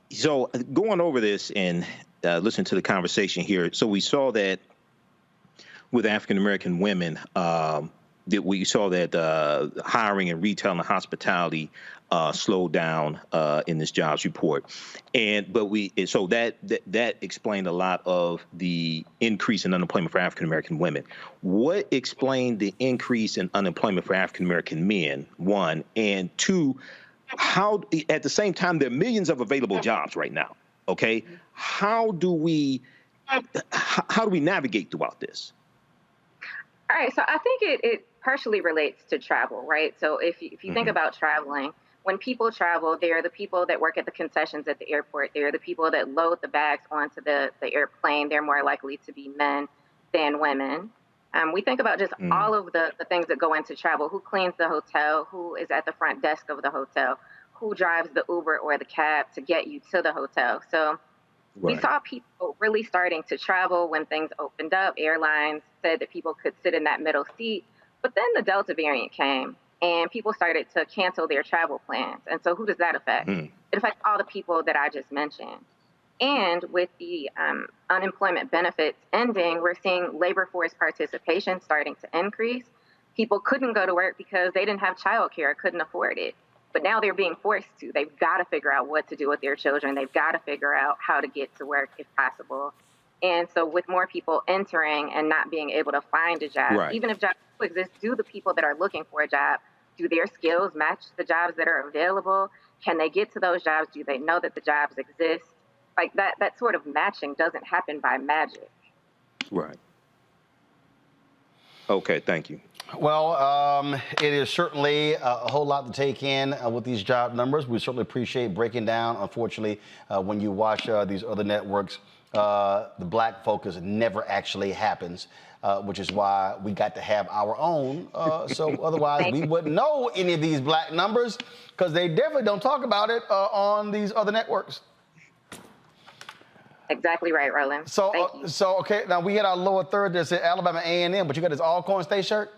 So going over this and listening to the conversation here, so we saw that with African-American women, that we saw that hiring in retail and hospitality slowed down in this jobs report, so that explained a lot of the increase in unemployment for African-American women. What explained the increase in unemployment for African-American men? One, and two, how at the same time there are millions of available jobs right now. Okay, how do we navigate throughout this? All right, so I think it partially relates to travel, right? So if you think about traveling, when people travel, they are the people that work at the concessions at the airport. They are the people that load the bags onto the airplane. They're more likely to be men than women. We think about just all of the things that go into travel. Who cleans the hotel? Who is at the front desk of the hotel? Who drives the Uber or the cab to get you to the hotel? So we saw people really starting to travel when things opened up. Airlines said that people could sit in that middle seat. But then the Delta variant came and people started to cancel their travel plans. And so who does that affect? It affects all the people that I just mentioned. And with the unemployment benefits ending, we're seeing labor force participation starting to increase. People couldn't go to work because they didn't have childcare, couldn't afford it. But now they're being forced to. They've got to figure out what to do with their children. They've got to figure out how to get to work if possible. And so with more people entering and not being able to find a job, even if jobs exist, do the people that are looking for a job, do their skills match the jobs that are available? Can they get to those jobs? Do they know that the jobs exist? Like that sort of matching doesn't happen by magic. Right. Okay, thank you. Well, it is certainly a whole lot to take in with these job numbers. We certainly appreciate breaking down. Unfortunately, when you watch these other networks, the black focus never actually happens, which is why we got to have our own. So otherwise, we wouldn't know any of these black numbers because they definitely don't talk about it on these other networks. Exactly right, Roland. So, okay, now we had our lower third that said Alabama A&M, but you got this Alcorn State shirt?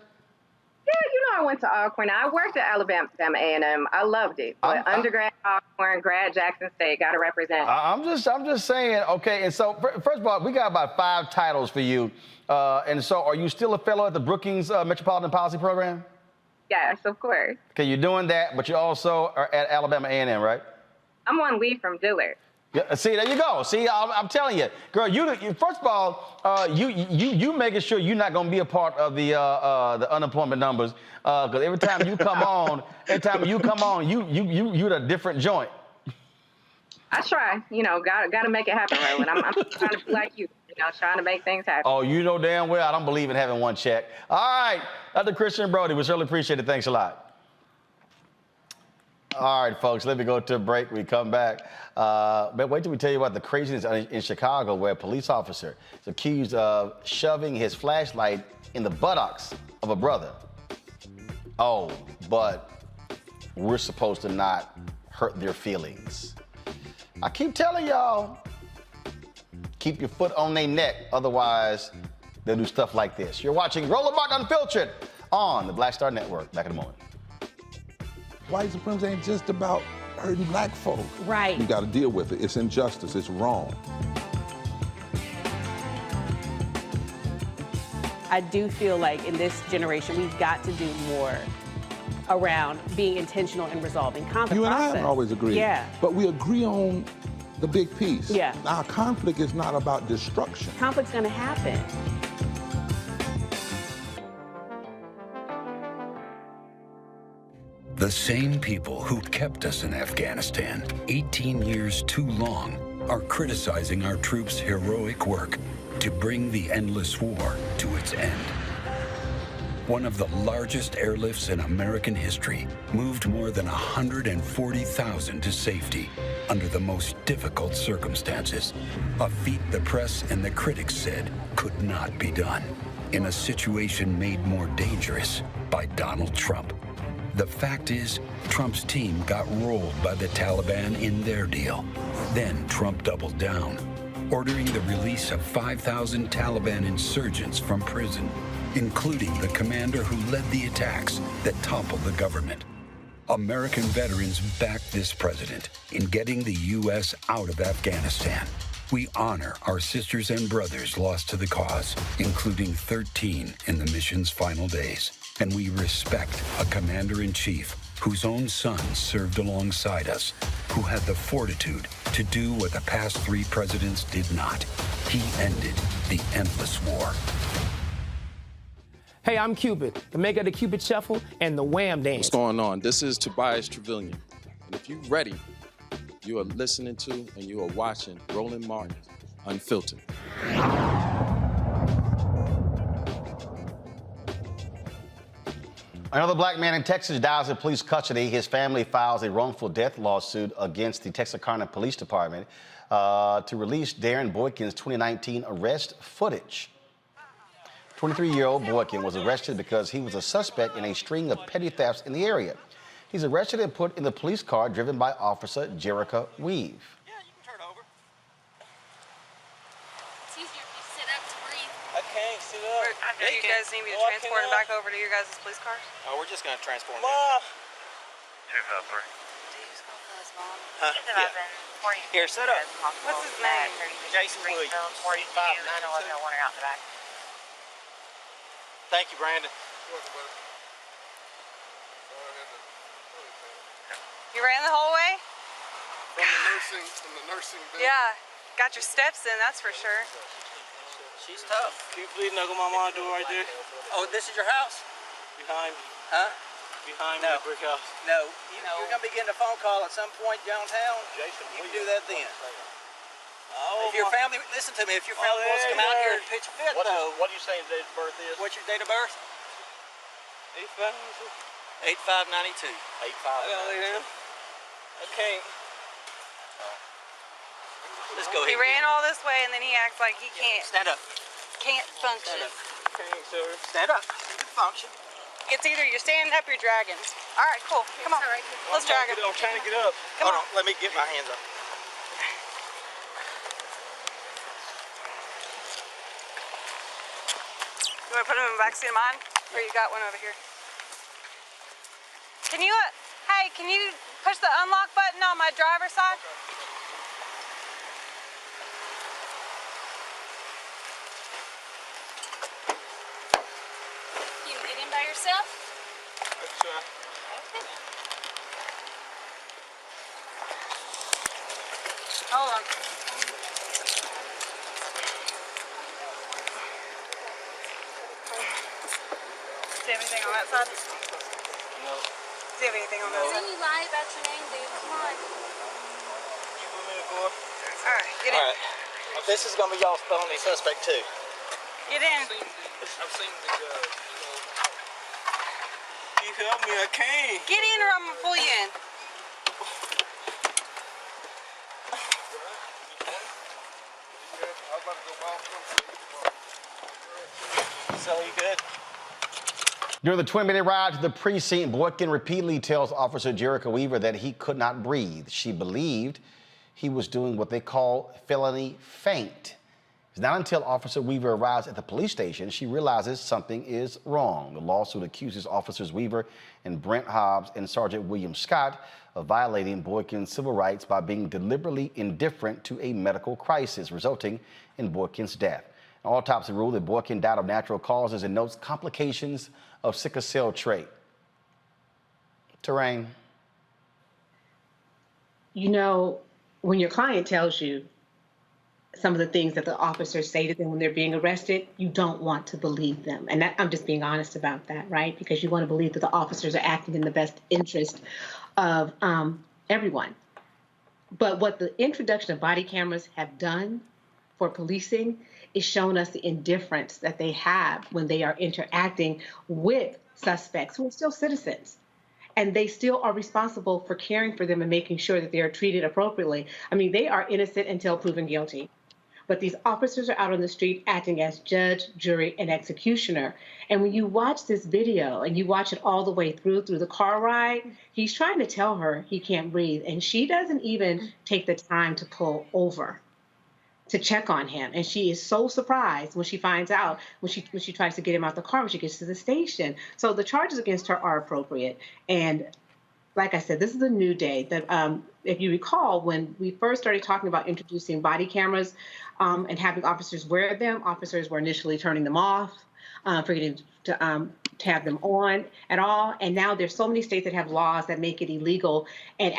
Yeah, you know I went to Alcorn. I worked at Alabama A&M. I loved it. But undergrad Alcorn, grad Jackson State, got to represent. I'm just saying, okay, and so first of all, we got about 5 titles for you. And so are you still a fellow at the Brookings Metropolitan Policy Program? Yes, of course. Okay, you're doing that, but you also are at Alabama A&M, right? I'm on leave from Dillard. Yeah, see, there you go. See, I'm telling you, girl. You first of all, you making sure you're not gonna be a part of the unemployment numbers, because every time you come on, you're a different joint. I try, gotta make it happen, Roland. I'm trying to be like you, trying to make things happen. Oh, you know damn well I don't believe in having one check. All right, Dr. Christian Brody, we certainly appreciate it. Thanks a lot. All right, folks, let me go to a break. We come back. But wait till we tell you about the craziness in Chicago where a police officer is accused of shoving his flashlight in the buttocks of a brother. Oh, but we're supposed to not hurt their feelings. I keep telling y'all, keep your foot on their neck. Otherwise, they'll do stuff like this. You're watching Roland Martin Unfiltered on the Black Star Network. Back in a moment. White supremacy ain't just about hurting black folk. Right. You got to deal with it. It's injustice. It's wrong. I do feel like in this generation, we've got to do more around being intentional in resolving conflict. You and I process. haven't always agreed. Yeah. But we agree on the big piece. Yeah. Now, conflict is not about destruction. Conflict's gonna happen. The same people who kept us in Afghanistan 18 years too long are criticizing our troops' heroic work to bring the endless war to its end. One of the largest airlifts in American history moved more than 140,000 to safety under the most difficult circumstances, a feat the press and the critics said could not be done, in a situation made more dangerous by Donald Trump. The fact is, Trump's team got rolled by the Taliban in their deal. Then Trump doubled down, ordering the release of 5,000 Taliban insurgents from prison, including the commander who led the attacks that toppled the government. American veterans backed this president in getting the U.S. out of Afghanistan. We honor our sisters and brothers lost to the cause, including 13 in the mission's final days. And we respect a commander-in-chief whose own son served alongside us, who had the fortitude to do what the past 3 presidents did not. He ended the endless war. Hey, I'm Cupid, the maker of the Cupid Shuffle and the Wham Dance. What's going on? This is Tobias Trevelyan. And if you're ready, you are listening to and you are watching Roland Martin Unfiltered. Another black man in Texas dies in police custody. His family files a wrongful death lawsuit against the Texarkana Police Department to release Darren Boykin's 2019 arrest footage. 23-year-old Boykin was arrested because he was a suspect in a string of petty thefts in the area. He's arrested and put in the police car driven by Officer Jerica Weave. Do you guys need me to transport him back over to your guys' police cars? Oh, we're just going to transport him. Mom! 253. Huh? Yeah. Here, set up. What's his name? Jason Williams. 45, 911 Thank you, Brandon. You ran the whole way? From the nursing building. Yeah. Got your steps in, that's for sure. She's tough. Can you please knuckle my mom door right there? Oh, this is your house? Behind me. Huh? Behind me, the brick house. No. You're going to be getting a phone call at some point downtown. Jason, you can do that then. Oh, if your family, listen to me, if your family wants to come out here and pitch a fit, what are you saying date of birth is? What's your date of birth? 8592. 8592. I gotta lay down. Okay. Let's go ahead. He ran all this way and then he acts like he can't. Stand up. Can't function. Stand up. Okay, sir. Stand up. Function. It's either you're standing up or you're dragging. All right, cool. Come on. Let's drag him. I'm trying to get up. Come Hold on. Let me get my hands up. You want to put him in the backseat of mine? Or you got one over here? Can you, hey, can you push the unlock button on my driver's side? You can get in by yourself? Sure. Hold on. Do you have anything on that side? No. Do you have anything on that side? Didn't you lie about your name, dude? Come on. You put me in the car? All right, get in. All right. This is going to be y'all's felony suspect, too. Get in. I've seen the judge. You help me, I can't. Get in or I'm going to pull you in. So you good? During the 20-minute ride to the precinct, Boykin repeatedly tells Officer Jerica Weaver that he could not breathe. She believed he was doing what they call felony faint. It's not until Officer Weaver arrives at the police station she realizes something is wrong. The lawsuit accuses Officers Weaver and Brent Hobbs and Sergeant William Scott of violating Boykin's civil rights by being deliberately indifferent to a medical crisis, resulting in Boykin's death. An autopsy ruled that Boykin died of natural causes and notes complications of sickle cell trait. Terrain. You know, when your client tells you some of the things that the officers say to them when they're being arrested, you don't want to believe them. And that, I'm just being honest about that, right? Because you want to believe that the officers are acting in the best interest of everyone. But what the introduction of body cameras have done for policing is shown us the indifference that they have when they are interacting with suspects who are still citizens. And they still are responsible for caring for them and making sure that they are treated appropriately. I mean, they are innocent until proven guilty. But these officers are out on the street acting as judge, jury, and executioner. And when you watch this video and you watch it all the way through the car ride, he's trying to tell her he can't breathe. And she doesn't even take the time to pull over to check on him. And she is so surprised when she finds out, when she tries to get him out the car when she gets to the station. So the charges against her are appropriate. And like I said, this is a new day. That if you recall, when we first started talking about introducing body cameras and having officers wear them, officers were initially turning them off, forgetting to have them on at all. And now there's so many states that have laws that make it illegal and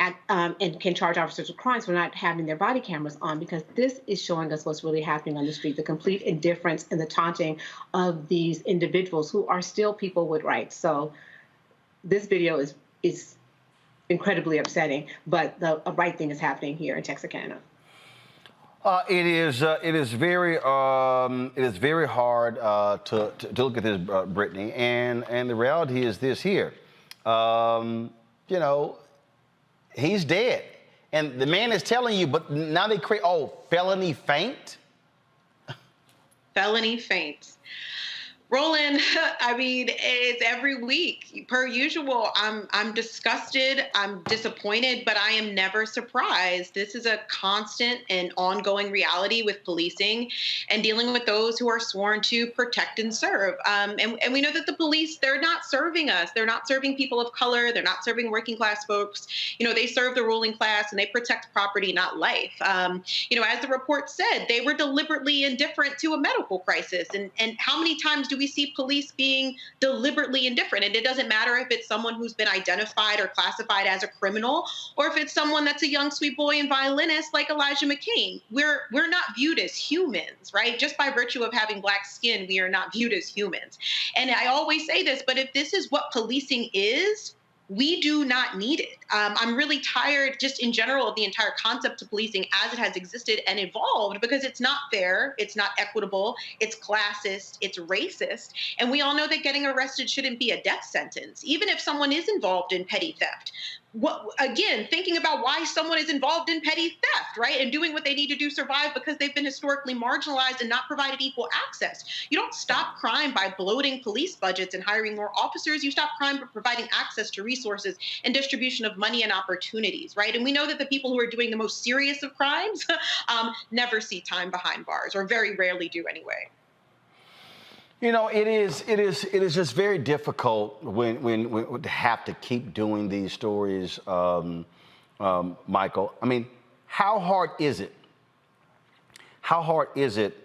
can charge officers with crimes for not having their body cameras on, because this is showing us what's really happening on the street, the complete indifference and the taunting of these individuals who are still people with rights. So this video is incredibly upsetting, but the right thing is happening here in Texarkana. It is very hard to look at this, Brittany, and the reality is this here. You know, he's dead, and the man is telling you, but now they create felony feint. Felony feint. Roland, I mean, it's every week, per usual. I'm disgusted, I'm disappointed, but I am never surprised. This is a constant and ongoing reality with policing and dealing with those who are sworn to protect and serve. And we know that the police, they're not serving us. They're not serving people of color. They're not serving working class folks. You know, they serve the ruling class and they protect property, not life. You know, as the report said, they were deliberately indifferent to a medical crisis. And how many times do we see police being deliberately indifferent? And it doesn't matter if it's someone who's been identified or classified as a criminal, or if it's someone that's a young sweet boy and violinist like Elijah McCain. We're not viewed as humans, right? Just by virtue of having black skin, we are not viewed as humans. And I always say this, but if this is what policing is, we do not need it. I'm really tired just in general of the entire concept of policing as it has existed and evolved, because it's not fair, it's not equitable, it's classist, it's racist. And we all know that getting arrested shouldn't be a death sentence, even if someone is involved in petty theft. Again, thinking about why someone is involved in petty theft, right? And doing what they need to do to survive because they've been historically marginalized and not provided equal access. You don't stop crime by bloating police budgets and hiring more officers. You stop crime by providing access to resources and distribution of money and opportunities, right? And we know that the people who are doing the most serious of crimes never see time behind bars, or very rarely do anyway. You know, it is just very difficult when to have to keep doing these stories, Michael. I mean, how hard is it? How hard is it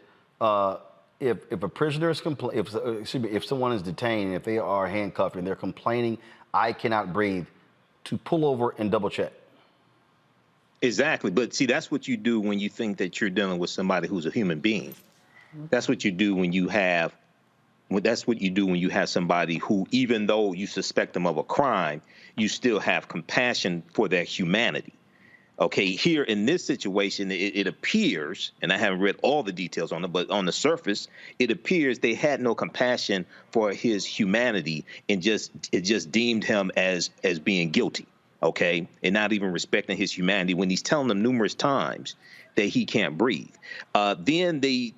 if a prisoner is if someone is detained, if they are handcuffed and they're complaining, I cannot breathe, to pull over and double check? Exactly, but see, that's what you do when you think that you're dealing with somebody who's a human being. That's what you do when you have. That's what you do when you have somebody who, even though you suspect them of a crime, you still have compassion for their humanity. Okay, here in this situation, it appears, and I haven't read all the details on it, but on the surface, it appears they had no compassion for his humanity and it just deemed him as being guilty. Okay, and not even respecting his humanity when he's telling them numerous times that he can't breathe. Then they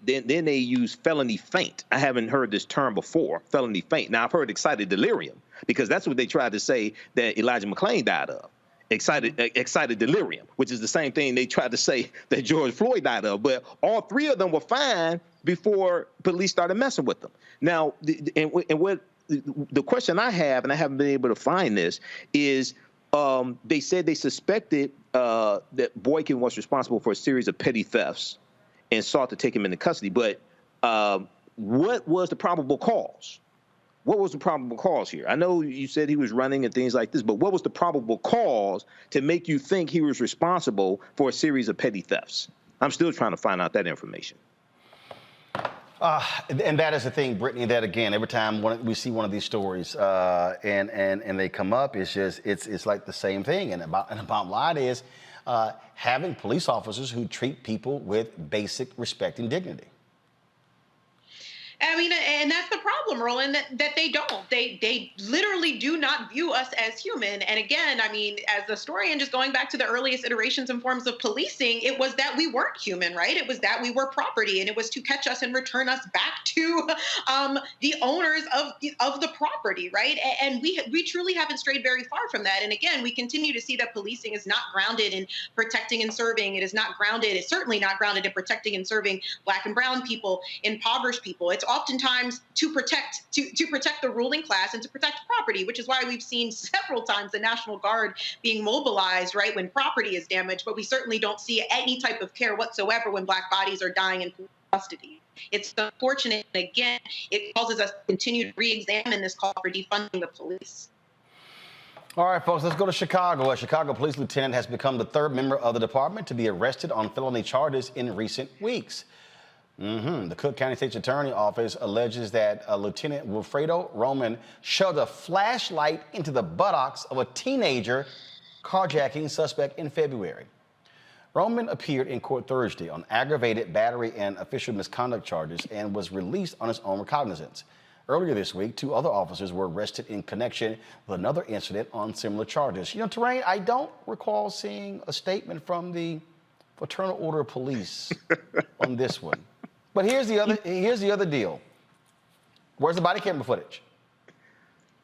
use felony feint. I haven't heard this term before, felony feint. Now, I've heard excited delirium, because that's what they tried to say that Elijah McClain died of. Excited delirium, which is the same thing they tried to say that George Floyd died of. But all three of them were fine before police started messing with them. Now, what the question I have, and I haven't been able to find this, is they said they suspected that Boykin was responsible for a series of petty thefts and sought to take him into custody. But what was the probable cause? what was the probable cause here? I know you said he was running and things like this, but what was the probable cause to make you think he was responsible for a series of petty thefts? I'm still trying to find out that information. And that is the thing, Brittany, that again, every time we see one of these stories and they come up, it's like the same thing. And the bottom line is having police officers who treat people with basic respect and dignity. I mean, and that's the problem, Roland, that they don't. They literally do not view us as human. And again, I mean, as the historian, just going back to the earliest iterations and forms of policing, it was that we weren't human, right? It was that we were property, and it was to catch us and return us back to the owners of the property, right? And we truly haven't strayed very far from that. And again, we continue to see that policing is not grounded in protecting and serving. It is not grounded. It's certainly not grounded in protecting and serving Black and brown people, impoverished people. It's oftentimes to protect the ruling class and to protect property, which is why we've seen several times the National Guard being mobilized, right, when property is damaged, but we certainly don't see any type of care whatsoever when Black bodies are dying in custody. It's unfortunate. Again, it causes us to continue to re-examine this call for defunding the police. All right, folks, let's go to Chicago. A Chicago police lieutenant has become the third member of the department to be arrested on felony charges in recent weeks. The Cook County State's Attorney Office alleges that Lieutenant Wilfredo Roman shoved a flashlight into the buttocks of a teenager carjacking suspect in February. Roman appeared in court Thursday on aggravated battery and official misconduct charges and was released on his own recognizance. Earlier this week, 2 other officers were arrested in connection with another incident on similar charges. You know, Terrain, I don't recall seeing a statement from the Fraternal Order of Police on this one. But here's the other deal. Where's the body camera footage?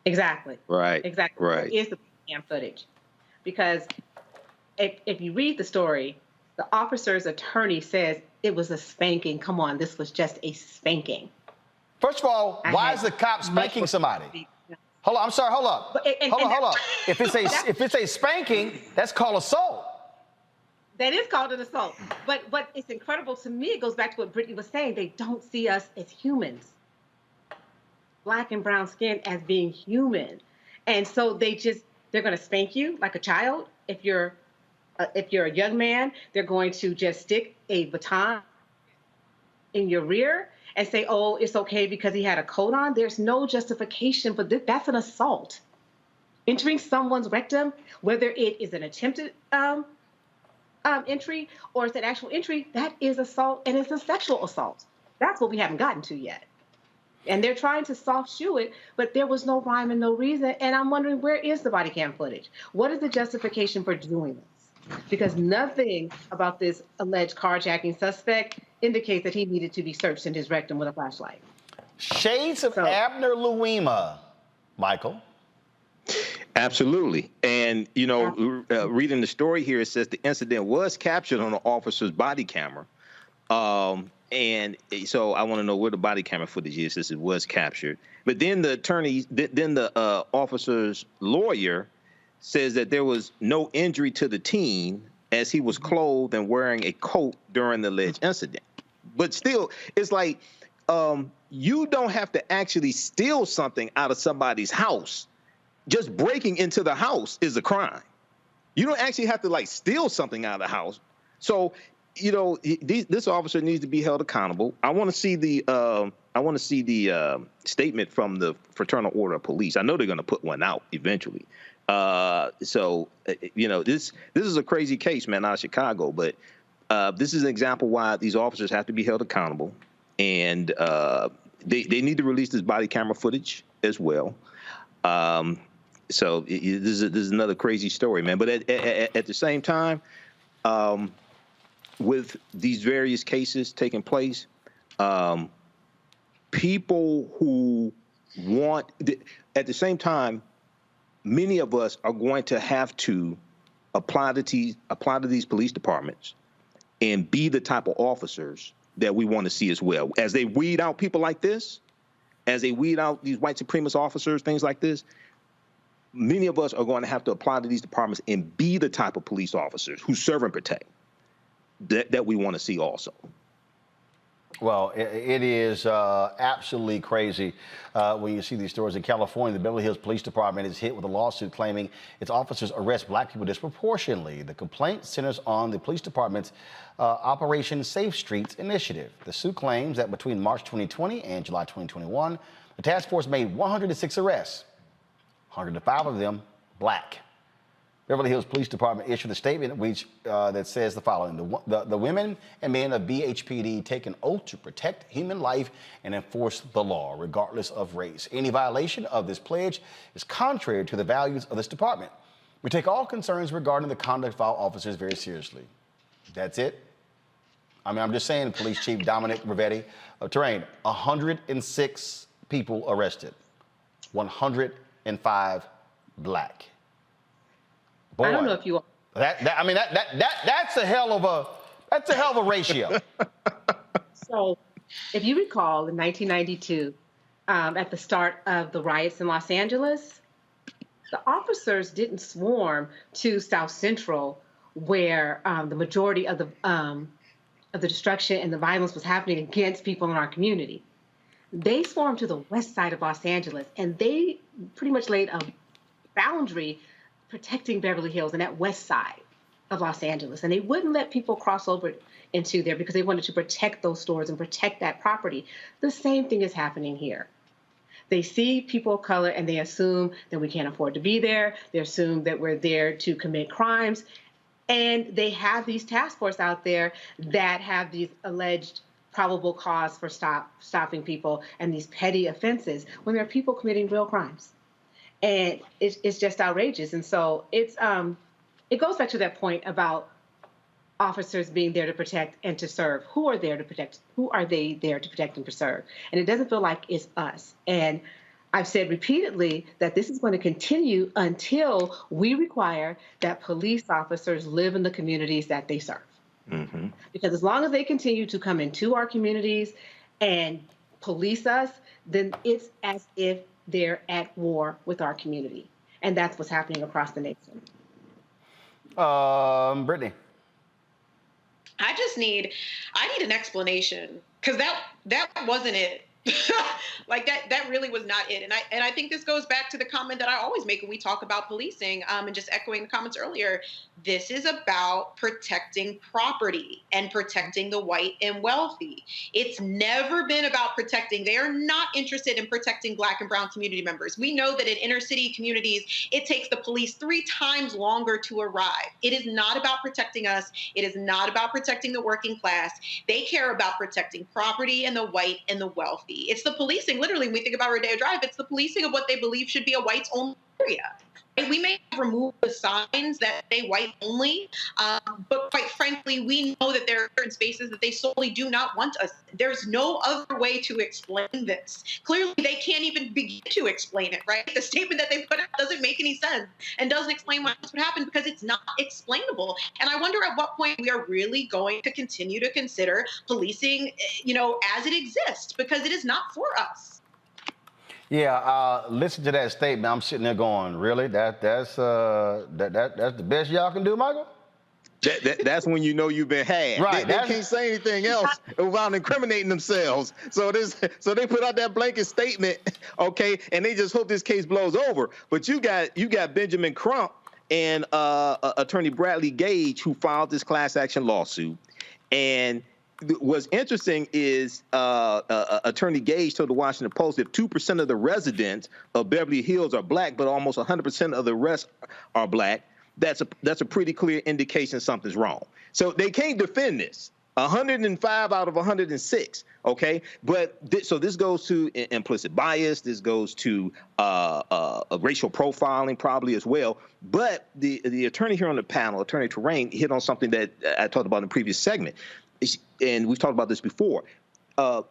Exactly. Right. Exactly. Right. Where is the cam footage? Because if you read the story, the officer's attorney says it was a spanking. Come on, this was just a spanking. First of all, why is the cop spanking somebody? Hold on, I'm sorry, hold up. Hold up. If it's a spanking, that's called assault. That is called an assault. But what is incredible to me, it goes back to what Brittany was saying. They don't see us as humans, Black and brown skin, as being human. And so they're going to spank you like a child. If you're a young man, they're going to just stick a baton in your rear and say, oh, it's okay because he had a coat on. There's no justification for this. That's an assault. Entering someone's rectum, whether it is an attempted entry or it's an actual entry, that is assault, and it's a sexual assault. That's what we haven't gotten to yet. And they're trying to soft shoe it, but there was no rhyme and no reason. And I'm wondering, where is the body cam footage? What is the justification for doing this? Because nothing about this alleged carjacking suspect indicates that he needed to be searched in his rectum with a flashlight. Shades of Abner Louima, Michael. Absolutely. And, you know, reading the story here, it says the incident was captured on an officer's body camera. And so I want to know where the body camera footage is, since it was captured. But then the officer's lawyer says that there was no injury to the teen as he was clothed and wearing a coat during the alleged incident. But still, it's like you don't have to actually steal something out of somebody's house. Just breaking into the house is a crime. You don't actually have to like steal something out of the house. So, you know, this officer needs to be held accountable. I want to see the statement from the Fraternal Order of Police. I know they're going to put one out eventually. So, you know, this is a crazy case, man, out of Chicago. But this is an example why these officers have to be held accountable, and they need to release this body camera footage as well. So this is another crazy story, man. But at the same time, with these various cases taking place, people who want, at the same time, many of us are going to have to apply to these police departments and be the type of officers that we want to see as well. As they weed out people like this, as they weed out these white supremacist officers, things like this, many of us are going to have to apply to these departments and be the type of police officers who serve and protect that we want to see also. Well, it is absolutely crazy when you see these stories. In California, the Beverly Hills Police Department is hit with a lawsuit claiming its officers arrest black people disproportionately. The complaint centers on the police department's Operation Safe Streets initiative. The suit claims that between March 2020 and July 2021, the task force made 106 arrests, 105 of them black. Beverly Hills Police Department issued a statement which that says the following: the women and men of BHPD take an oath to protect human life and enforce the law, regardless of race. Any violation of this pledge is contrary to the values of this department. We take all concerns regarding the conduct of our officers very seriously. That's it. I mean, I'm just saying, Police Chief Dominic Rivetti of Terrain, 106 people arrested, 105 black. Boy, I don't know if you. That's a hell of a ratio. So, if you recall, in 1992, at the start of the riots in Los Angeles, the officers didn't swarm to South Central, where the majority of the destruction and the violence was happening against people in our community. They swarmed to the west side of Los Angeles, and they pretty much laid a boundary protecting Beverly Hills and that west side of Los Angeles. And they wouldn't let people cross over into there because they wanted to protect those stores and protect that property. The same thing is happening here. They see people of color and they assume that we can't afford to be there. They assume that we're there to commit crimes. And they have these task force out there that have these alleged probable cause for stopping people and these petty offenses when there are people committing real crimes. And it's just outrageous. And so it goes back to that point about officers being there to protect and to serve. Who are there to protect? Who are they there to protect and preserve? And it doesn't feel like it's us. And I've said repeatedly that this is going to continue until we require that police officers live in the communities that they serve. Mm-hmm. Because as long as they continue to come into our communities and police us, then it's as if they're at war with our community. And that's what's happening across the nation. Brittany. I need an explanation, because that wasn't it. Like that really was not it. And I think this goes back to the comment that I always make when we talk about policing, and just echoing the comments earlier. This is about protecting property and protecting the white and wealthy. It's never been about protecting. They are not interested in protecting Black and brown community members. We know that in inner city communities, it takes the police 3 times longer to arrive. It is not about protecting us. It is not about protecting the working class. They care about protecting property and the white and the wealthy. It's the policing, literally, when we think about Rodeo Drive, it's the policing of what they believe should be a whites-only area. And we may have removed the signs that say white only, but quite frankly, we know that there are certain spaces that they solely do not want us. There's no other way to explain this. Clearly, they can't even begin to explain it, right? The statement that they put out doesn't make any sense and doesn't explain why this would happen, because it's not explainable. And I wonder at what point we are really going to continue to consider policing, as it exists, because it is not for us. Yeah, listen to that statement. I'm sitting there going, really? That's the best y'all can do, Michael? That's when you know you've been had. Right. They can't say anything else without incriminating themselves. So they put out that blanket statement, okay, and they just hope this case blows over. But you got Benjamin Crump and Attorney Bradley Gage, who filed this class action lawsuit. And what's interesting is Attorney Gage told the Washington Post that 2% of the residents of Beverly Hills are Black, but almost 100% of the rest are Black. That's a pretty clear indication something's wrong. So they can't defend this. 105 out of 106, okay? But so this goes to implicit bias. This goes to racial profiling probably as well. But the attorney here on the panel, Attorney Terrain, hit on something that I talked about in the previous segment. And we've talked about this before.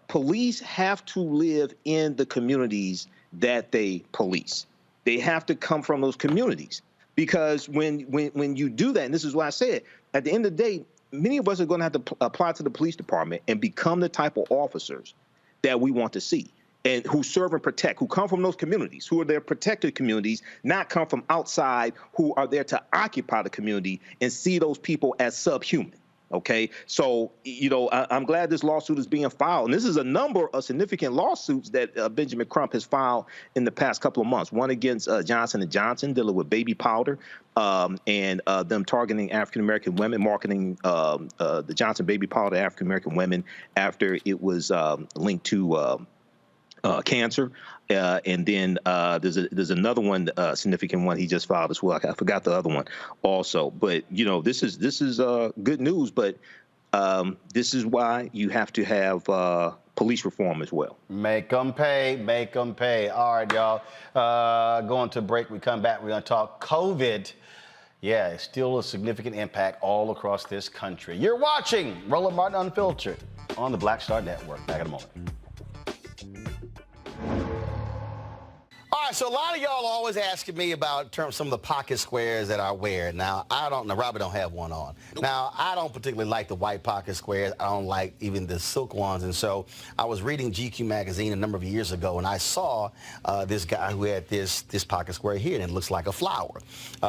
Police have to live in the communities that they police. They have to come from those communities, because when you do that, and this is why I said, at the end of the day, many of us are going to have to apply to the police department and become the type of officers that we want to see, and who serve and protect, who come from those communities, who are their protected communities, not come from outside, who are there to occupy the community and see those people as subhuman. Okay, so I'm glad this lawsuit is being filed, and this is a number of significant lawsuits that Benjamin Crump has filed in the past couple of months. One against Johnson & Johnson, dealing with baby powder, and them targeting African American women, marketing the Johnson baby powder to African American women after it was linked to cancer. And then there's another one, significant one he just filed as well. I forgot the other one also. But this is good news. But this is why you have to have police reform as well. Make them pay. Make them pay. All right, y'all. Going to break. We come back. We're going to talk COVID. Yeah, it's still a significant impact all across this country. You're watching Roland Martin Unfiltered on the Black Star Network. Back in a moment. All right, so a lot of y'all are always asking me about some of the pocket squares that I wear. Now, Robert don't have one on. Now, I don't particularly like the white pocket squares. I don't like even the silk ones. And so I was reading GQ magazine a number of years ago, and I saw this guy who had this pocket square here, and it looks like a flower.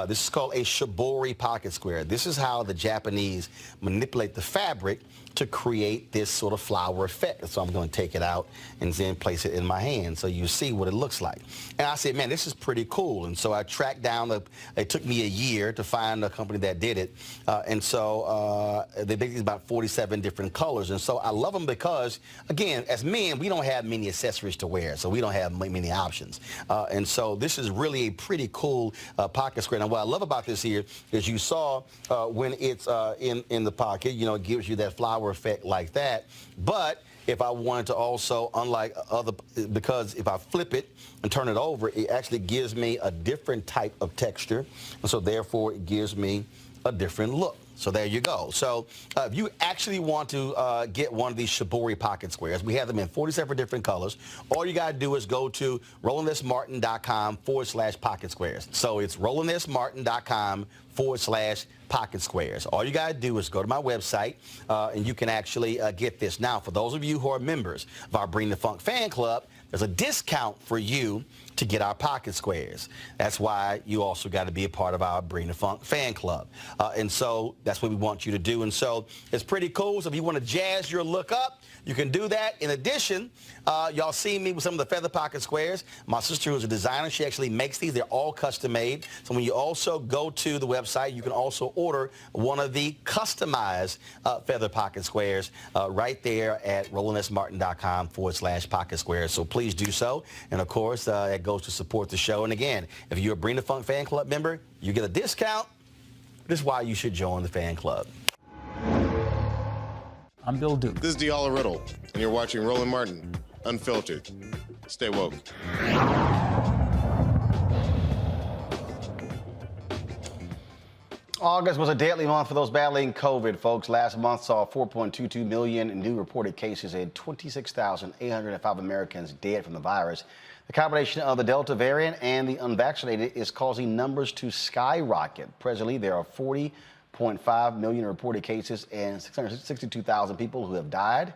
This is called a shibori pocket square. This is how the Japanese manipulate the fabric to create this sort of flower effect. So I'm going to take it out and then place it in my hand so you see what it looks like. And I said, man, this is pretty cool. And so I tracked down, it took me a year to find a company that did it. And so they make these about 47 different colors. And so I love them because, again, as men, we don't have many accessories to wear, so we don't have many options. And so this is really a pretty cool pocket square. Now, what I love about this here is you saw when it's in the pocket, it gives you that flower effect like that. But if I wanted to also, unlike because if I flip it and turn it over, it actually gives me a different type of texture. And so therefore it gives me a different look. So there you go. So if you actually want to get one of these shibori pocket squares, we have them in 47 different colors. All you got to do is go to RolandSMartin.com/pocket squares. So it's RolandSMartin.com/pocket squares. All you got to do is go to my website, and you can actually get this. Now, for those of you who are members of our Bring the Funk fan club, there's a discount for you to get our pocket squares. That's why you also got to be a part of our Bring the Funk fan club. And so that's what we want you to do. And so it's pretty cool. So if you want to jazz your look up, you can do that. In addition, y'all see me with some of the feather pocket squares. My sister, who's a designer, she actually makes these. They're all custom made. So when you also go to the website, you can also order one of the customized feather pocket squares right there at RolandSMartin.com/pocket squares. So please do so. And of course, it goes to support the show. And again, if you're a Bring the Funk fan club member, you get a discount. This is why you should join the fan club. I'm Bill Duke. This is Diala Riddle, and you're watching Roland Martin Unfiltered. Stay woke. August was a deadly month for those battling COVID, folks. Last month saw 4.22 million new reported cases and 26,805 Americans dead from the virus. The combination of the Delta variant and the unvaccinated is causing numbers to skyrocket. Presently, there are 40.5 million reported cases and 662,000 people who have died.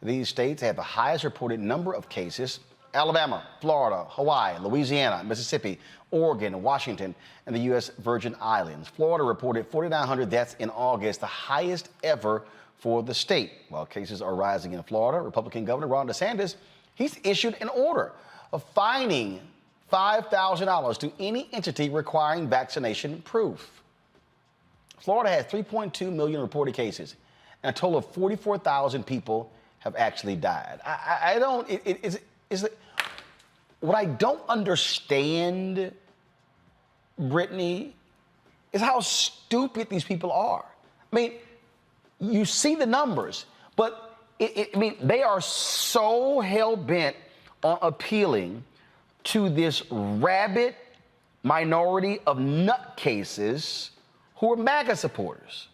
These states have the highest reported number of cases: Alabama, Florida, Hawaii, Louisiana, Mississippi, Oregon, Washington, and the U.S. Virgin Islands. Florida reported 4,900 deaths in August, the highest ever for the state. While cases are rising in Florida, Republican Governor Ron DeSantis, he's issued an order of fining $5,000 to any entity requiring vaccination proof. Florida has 3.2 million reported cases, and a total of 44,000 people have actually died. What I don't understand, Brittany, is how stupid these people are. I mean, you see the numbers, but they are so hell-bent on appealing to this rabid minority of nutcases who are MAGA supporters.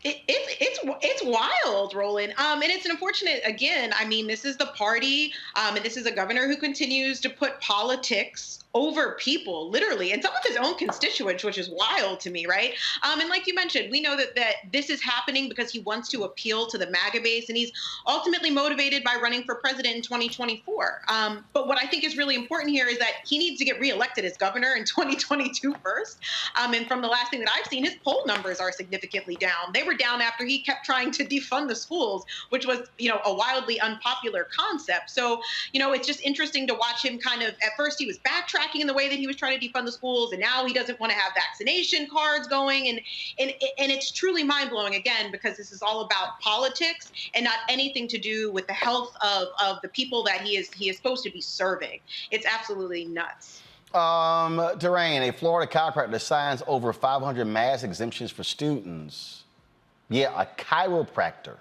It's wild, Roland. And it's unfortunate. Again, I mean, this is the party, and this is a governor who continues to put politics over people, literally, and some of his own constituents, which is wild to me, right? And like you mentioned, we know that this is happening because he wants to appeal to the MAGA base, and he's ultimately motivated by running for president in 2024. But what I think is really important here is that he needs to get reelected as governor in 2022 first. And from the last thing that I've seen, his poll numbers are significantly down. They were down after he kept trying to defund the schools, which was, a wildly unpopular concept. So, it's just interesting to watch him kind of, at first he was backtracking in the way that he was trying to defund the schools, and now he doesn't want to have vaccination cards going, and it's truly mind-blowing, again, because this is all about politics and not anything to do with the health of the people that he is supposed to be serving. It's absolutely nuts. Durain, a Florida chiropractor signs over 500 mask exemptions for students. Yeah, a chiropractor.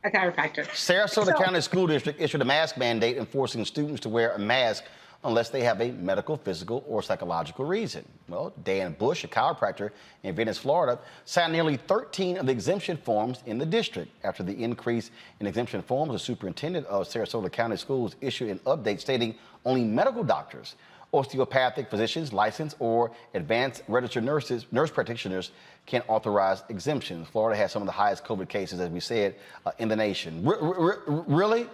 A chiropractor. Sarasota County School District issued a mask mandate enforcing students to wear a mask unless they have a medical, physical, or psychological reason. Well, Dan Bush, a chiropractor in Venice, Florida, signed nearly 13 of the exemption forms in the district. After the increase in exemption forms, the superintendent of Sarasota County Schools issued an update stating only medical doctors, osteopathic physicians, licensed or advanced registered nurse practitioners can authorize exemptions. Florida has some of the highest COVID cases, as we said, in the nation. Really?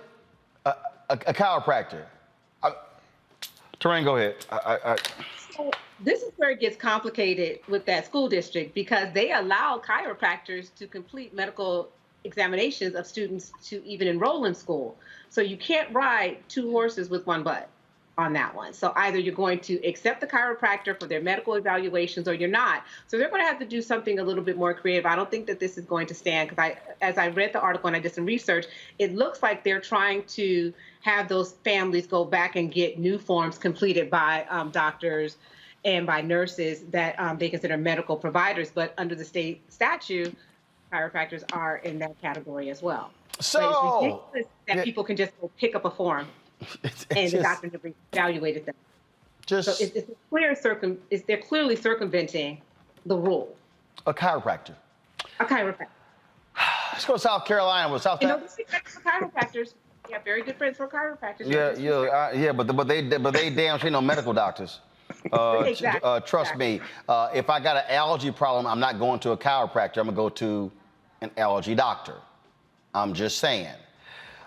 A chiropractor? Terrain, go ahead. So this is where it gets complicated with that school district, because they allow chiropractors to complete medical examinations of students to even enroll in school. So you can't ride two horses with one butt on that one. So either you're going to accept the chiropractor for their medical evaluations or you're not. So they're going to have to do something a little bit more creative. I don't think that this is going to stand, because as I read the article and I did some research, it looks like they're trying to have those families go back and get new forms completed by doctors and by nurses that they consider medical providers. But under the state statute, chiropractors are in that category as well. So but it's ridiculous that people can just go pick up a form and the doctor evaluated them. So it's clear they're clearly circumventing the rule. A chiropractor. A chiropractor. Let's go to South Carolina. With South Carolina. For chiropractors, we have very good friends for chiropractors. But they damn sure no medical doctors. Exactly. Trust me. If I got an allergy problem, I'm not going to a chiropractor. I'm gonna go to an allergy doctor. I'm just saying.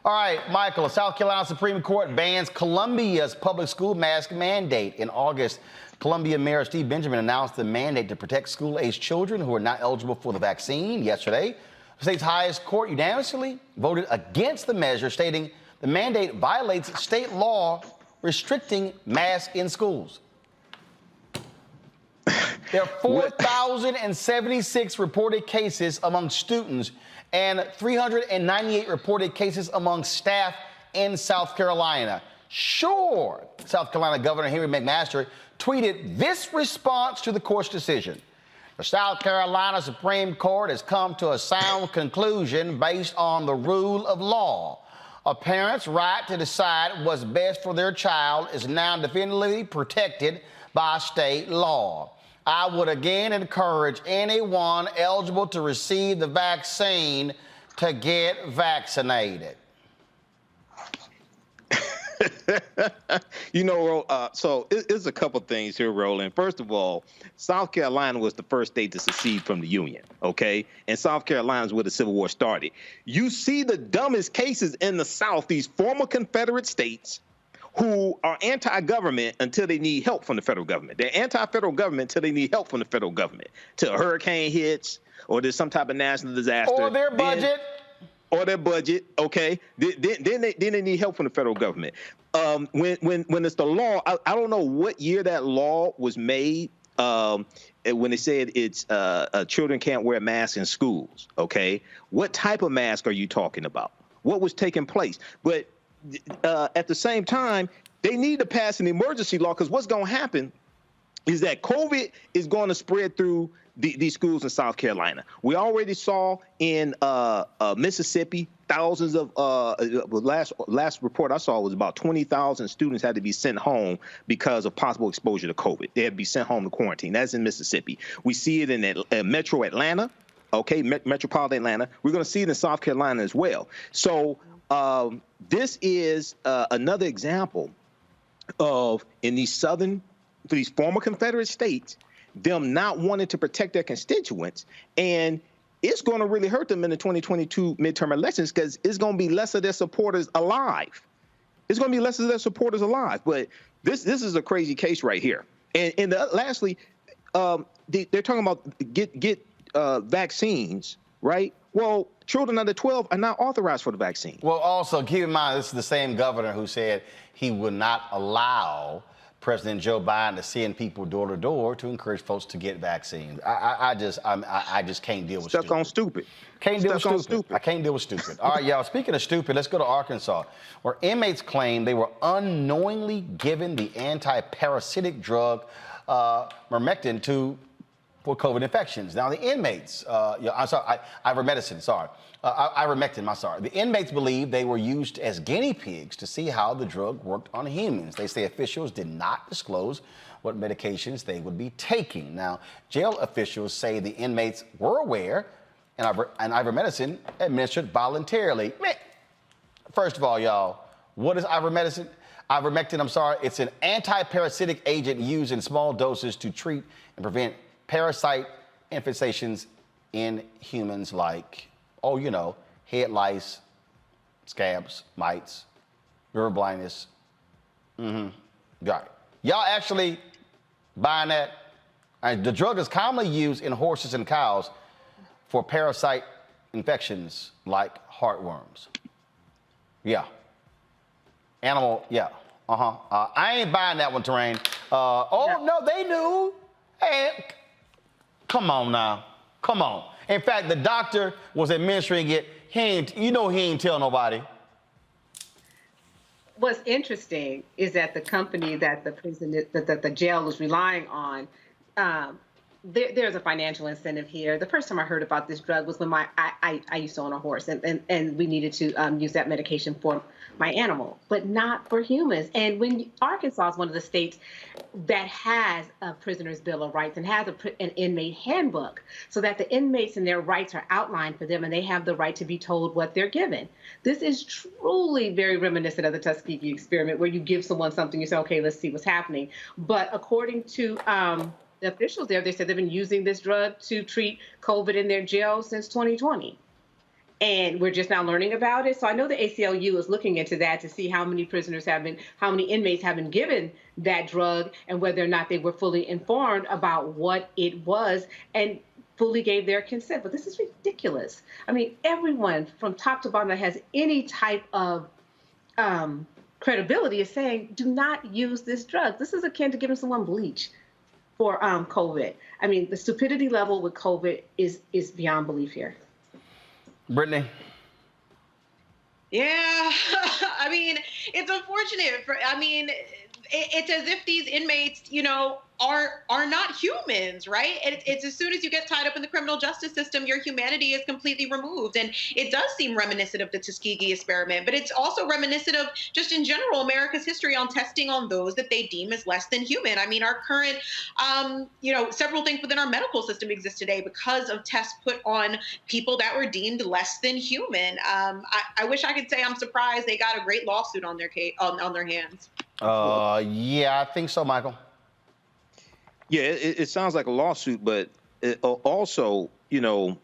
All right, Michael, the South Carolina Supreme Court bans Columbia's public school mask mandate. In August, Columbia Mayor Steve Benjamin announced the mandate to protect school-aged children who are not eligible for the vaccine. Yesterday, the state's highest court unanimously voted against the measure, stating the mandate violates state law restricting masks in schools. There are 4,076 reported cases among students and 398 reported cases among staff in South Carolina. Sure, South Carolina Governor Henry McMaster tweeted this response to the court's decision. The South Carolina Supreme Court has come to a sound conclusion based on the rule of law. A parent's right to decide what's best for their child is now definitively protected by state law. I would again encourage anyone eligible to receive the vaccine to get vaccinated. So it's a couple things here, Roland. First of all, South Carolina was the first state to secede from the Union, okay? And South Carolina is where the Civil War started. You see the dumbest cases in the South, these former Confederate states who are anti-government until they need help from the federal government. They're anti-federal government until they need help from the federal government. Till a hurricane hits or there's some type of national disaster. Or their budget. Okay? Then they need help from the federal government. When it's the law, I don't know what year that law was made, when they said it's children can't wear masks in schools, okay? What type of mask are you talking about? What was taking place? But at the same time, they need to pass an emergency law, because what's going to happen is that COVID is going to spread through these schools in South Carolina. We already saw in Mississippi, thousands of last report I saw was about 20,000 students had to be sent home because of possible exposure to COVID. They had to be sent home to quarantine. That's in Mississippi. We see it in Metro Atlanta, okay, metropolitan Atlanta. We're going to see it in South Carolina as well. So this is another example of, in these southern these former Confederate states, them not wanting to protect their constituents, and it's going to really hurt them in the 2022 midterm elections because it's going to be less of their supporters alive. It's going to be less of their supporters alive. But this is a crazy case right here. And lastly, they're talking about get vaccines, right? Well, children under 12 are not authorized for the vaccine. Well, also keep in mind, this is the same governor who said he would not allow President Joe Biden to send people door to door to encourage folks to get vaccines. I just can't deal with Stuck on stupid. Can't deal Stuck on with stupid. I can't deal with stupid. All right, y'all. Speaking of stupid, let's go to Arkansas, where inmates claim they were unknowingly given the anti-parasitic drug ivermectin for COVID infections. Now, the inmates, ivermectin, The inmates believe they were used as guinea pigs to see how the drug worked on humans. They say officials did not disclose what medications they would be taking. Now, jail officials say the inmates were aware and ivermectin administered voluntarily. First of all, y'all, what is ivermectin? It's an anti-parasitic agent used in small doses to treat and prevent parasite infestations in humans like, head lice, scabs, mites, river blindness. Got it. Y'all actually buying that? The drug is commonly used in horses and cows for parasite infections like heartworms. Yeah. Animal, yeah. I ain't buying that one, Terrain. No, they knew. Hey, come on now. Come on. In fact, the doctor was administering it. He ain't tell nobody. What's interesting is that the company that the jail was relying on, there's a financial incentive here. The first time I heard about this drug was when I used to own a horse, and we needed to use that medication for my animal, but not for humans. And when Arkansas is one of the states that has a prisoner's bill of rights and has an inmate handbook, so that the inmates and their rights are outlined for them, and they have the right to be told what they're given. This is truly very reminiscent of the Tuskegee experiment, where you give someone something, you say, okay, let's see what's happening. But according to the officials there, they said they've been using this drug to treat COVID in their jail since 2020. And we're just now learning about it. So I know the ACLU is looking into that to see how many inmates have been given that drug and whether or not they were fully informed about what it was and fully gave their consent. But this is ridiculous. I mean, everyone from top to bottom that has any type of credibility is saying, do not use this drug. This is akin to giving someone bleach for COVID. I mean, the stupidity level with COVID is beyond belief here. Brittany? Yeah, I mean, it's unfortunate. It's as if these inmates, are not humans, right? It's as soon as you get tied up in the criminal justice system, your humanity is completely removed. And it does seem reminiscent of the Tuskegee experiment, but it's also reminiscent of just in general America's history on testing on those that they deem as less than human. I mean, our current, several things within our medical system exist today because of tests put on people that were deemed less than human. I wish I could say I'm surprised they got a great lawsuit on their on their hands. Yeah, I think so, Michael. Yeah, it sounds like a lawsuit, but also, the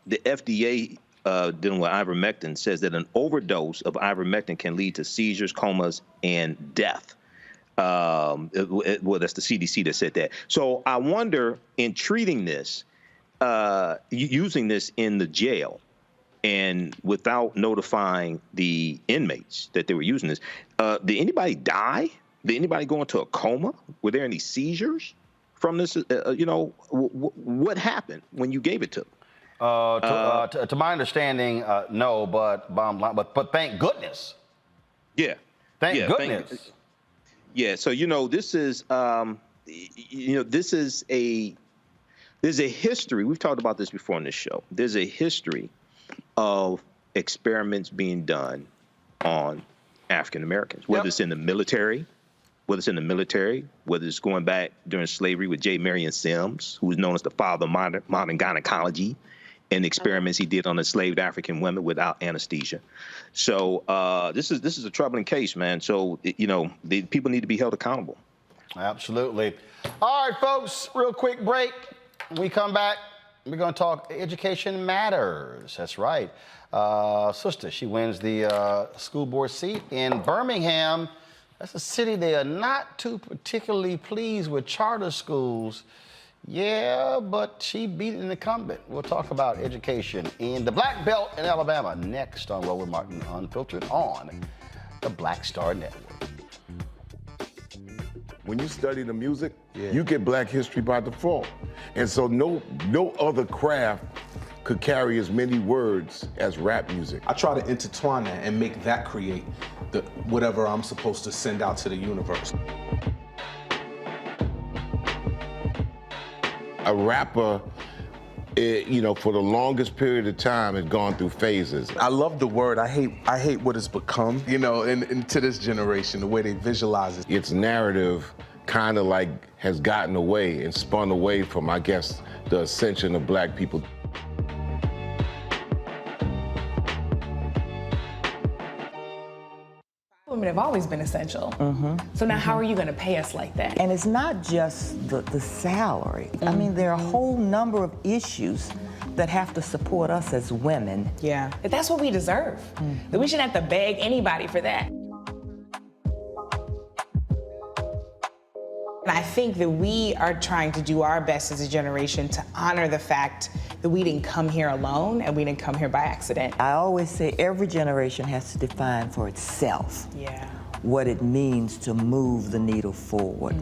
FDA dealing with ivermectin says that an overdose of ivermectin can lead to seizures, comas, and death. Well, that's the CDC that said that. So I wonder, in treating this, using this in the jail, and without notifying the inmates that they were using this, did anybody die? Did anybody go into a coma? Were there any seizures from this? What happened when you gave it to them? To my understanding, no, but thank goodness. Yeah. Thank goodness. So this is there's a history. We've talked about this before on this show. There's a history of experiments being done on African Americans, whether it's in the military, whether it's going back during slavery with J. Marion Sims, who was known as the father of modern gynecology, and experiments he did on enslaved African women without anesthesia. So this is a troubling case, man. So people need to be held accountable. Absolutely. All right, folks, real quick break. When we come back, we're going to talk Education Matters. That's right. Sister, she wins the school board seat in Birmingham. That's a city they are not too particularly pleased with charter schools. Yeah, but she beat an incumbent. We'll talk about education in the Black Belt in Alabama next on Roland Martin Unfiltered on the Black Star Network. When you study the music, you get Black history by default. And so no other craft could carry as many words as rap music. I try to intertwine that and make that create whatever I'm supposed to send out to the universe. A rapper, for the longest period of time, has gone through phases. I love the word. I hate what it's become, and to this generation, the way they visualize it. Its narrative kind of like has gotten away and spun away from, I guess, the ascension of Black people. Women have always been essential. So now how are you going to pay us like that? And it's not just the salary. I mean, there are a whole number of issues that have to support us as women. Yeah. That's what we deserve. That we shouldn't have to beg anybody for that. And I think that we are trying to do our best as a generation to honor the fact that we didn't come here alone and we didn't come here by accident. I always say every generation has to define for itself what it means to move the needle forward.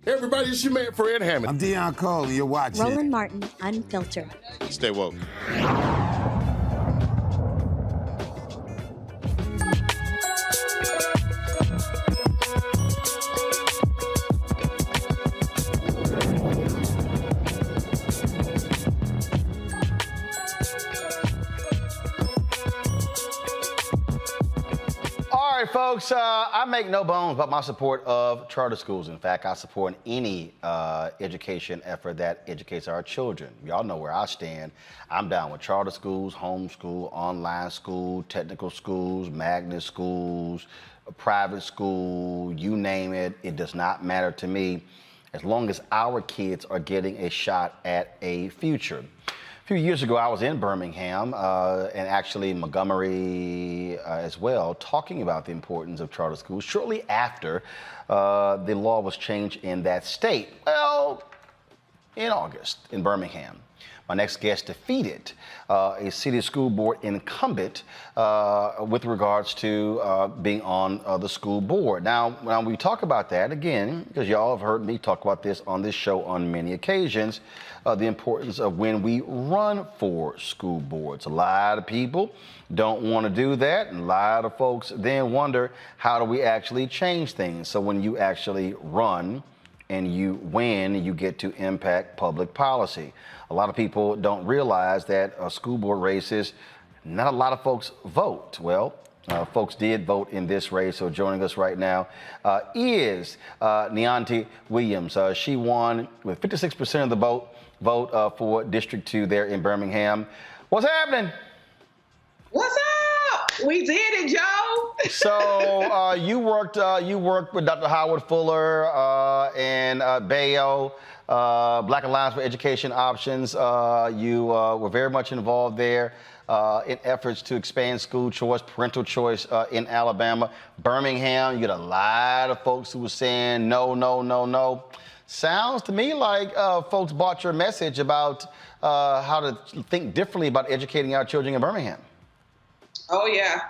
Hey everybody, it's your man Fred Hammond. I'm Deion Cole, and you're watching Roland Martin Unfiltered. Stay woke. Folks, I make no bones about my support of charter schools. In fact, I support any education effort that educates our children. Y'all know where I stand. I'm down with charter schools, homeschool, online school, technical schools, magnet schools, private school, you name it. It does not matter to me as long as our kids are getting a shot at a future. A few years ago, I was in Birmingham and actually Montgomery as well, talking about the importance of charter schools shortly after the law was changed in that state. Well, in August in Birmingham. My next guest defeated a city school board incumbent with regards to being on the school board. Now, when we talk about that, again, because y'all have heard me talk about this on this show on many occasions, the importance of when we run for school boards. A lot of people don't want to do that, and a lot of folks then wonder, how do we actually change things? So when you actually run and you win, you get to impact public policy. A lot of people don't realize that school board races, not a lot of folks vote. Well, folks did vote in this race, so joining us right now is Daunte Williams. She won with 56% of the vote for District 2 there in Birmingham. What's happening? What's up? We did it, Joe. So you worked with Dr. Howard Fuller and Bayo, Black Alliance for Education Options. You were very much involved there in efforts to expand school choice, parental choice in Alabama. Birmingham, you got a lot of folks who were saying no, no, no, no. Sounds to me like folks bought your message about how to think differently about educating our children in Birmingham. Oh, yeah,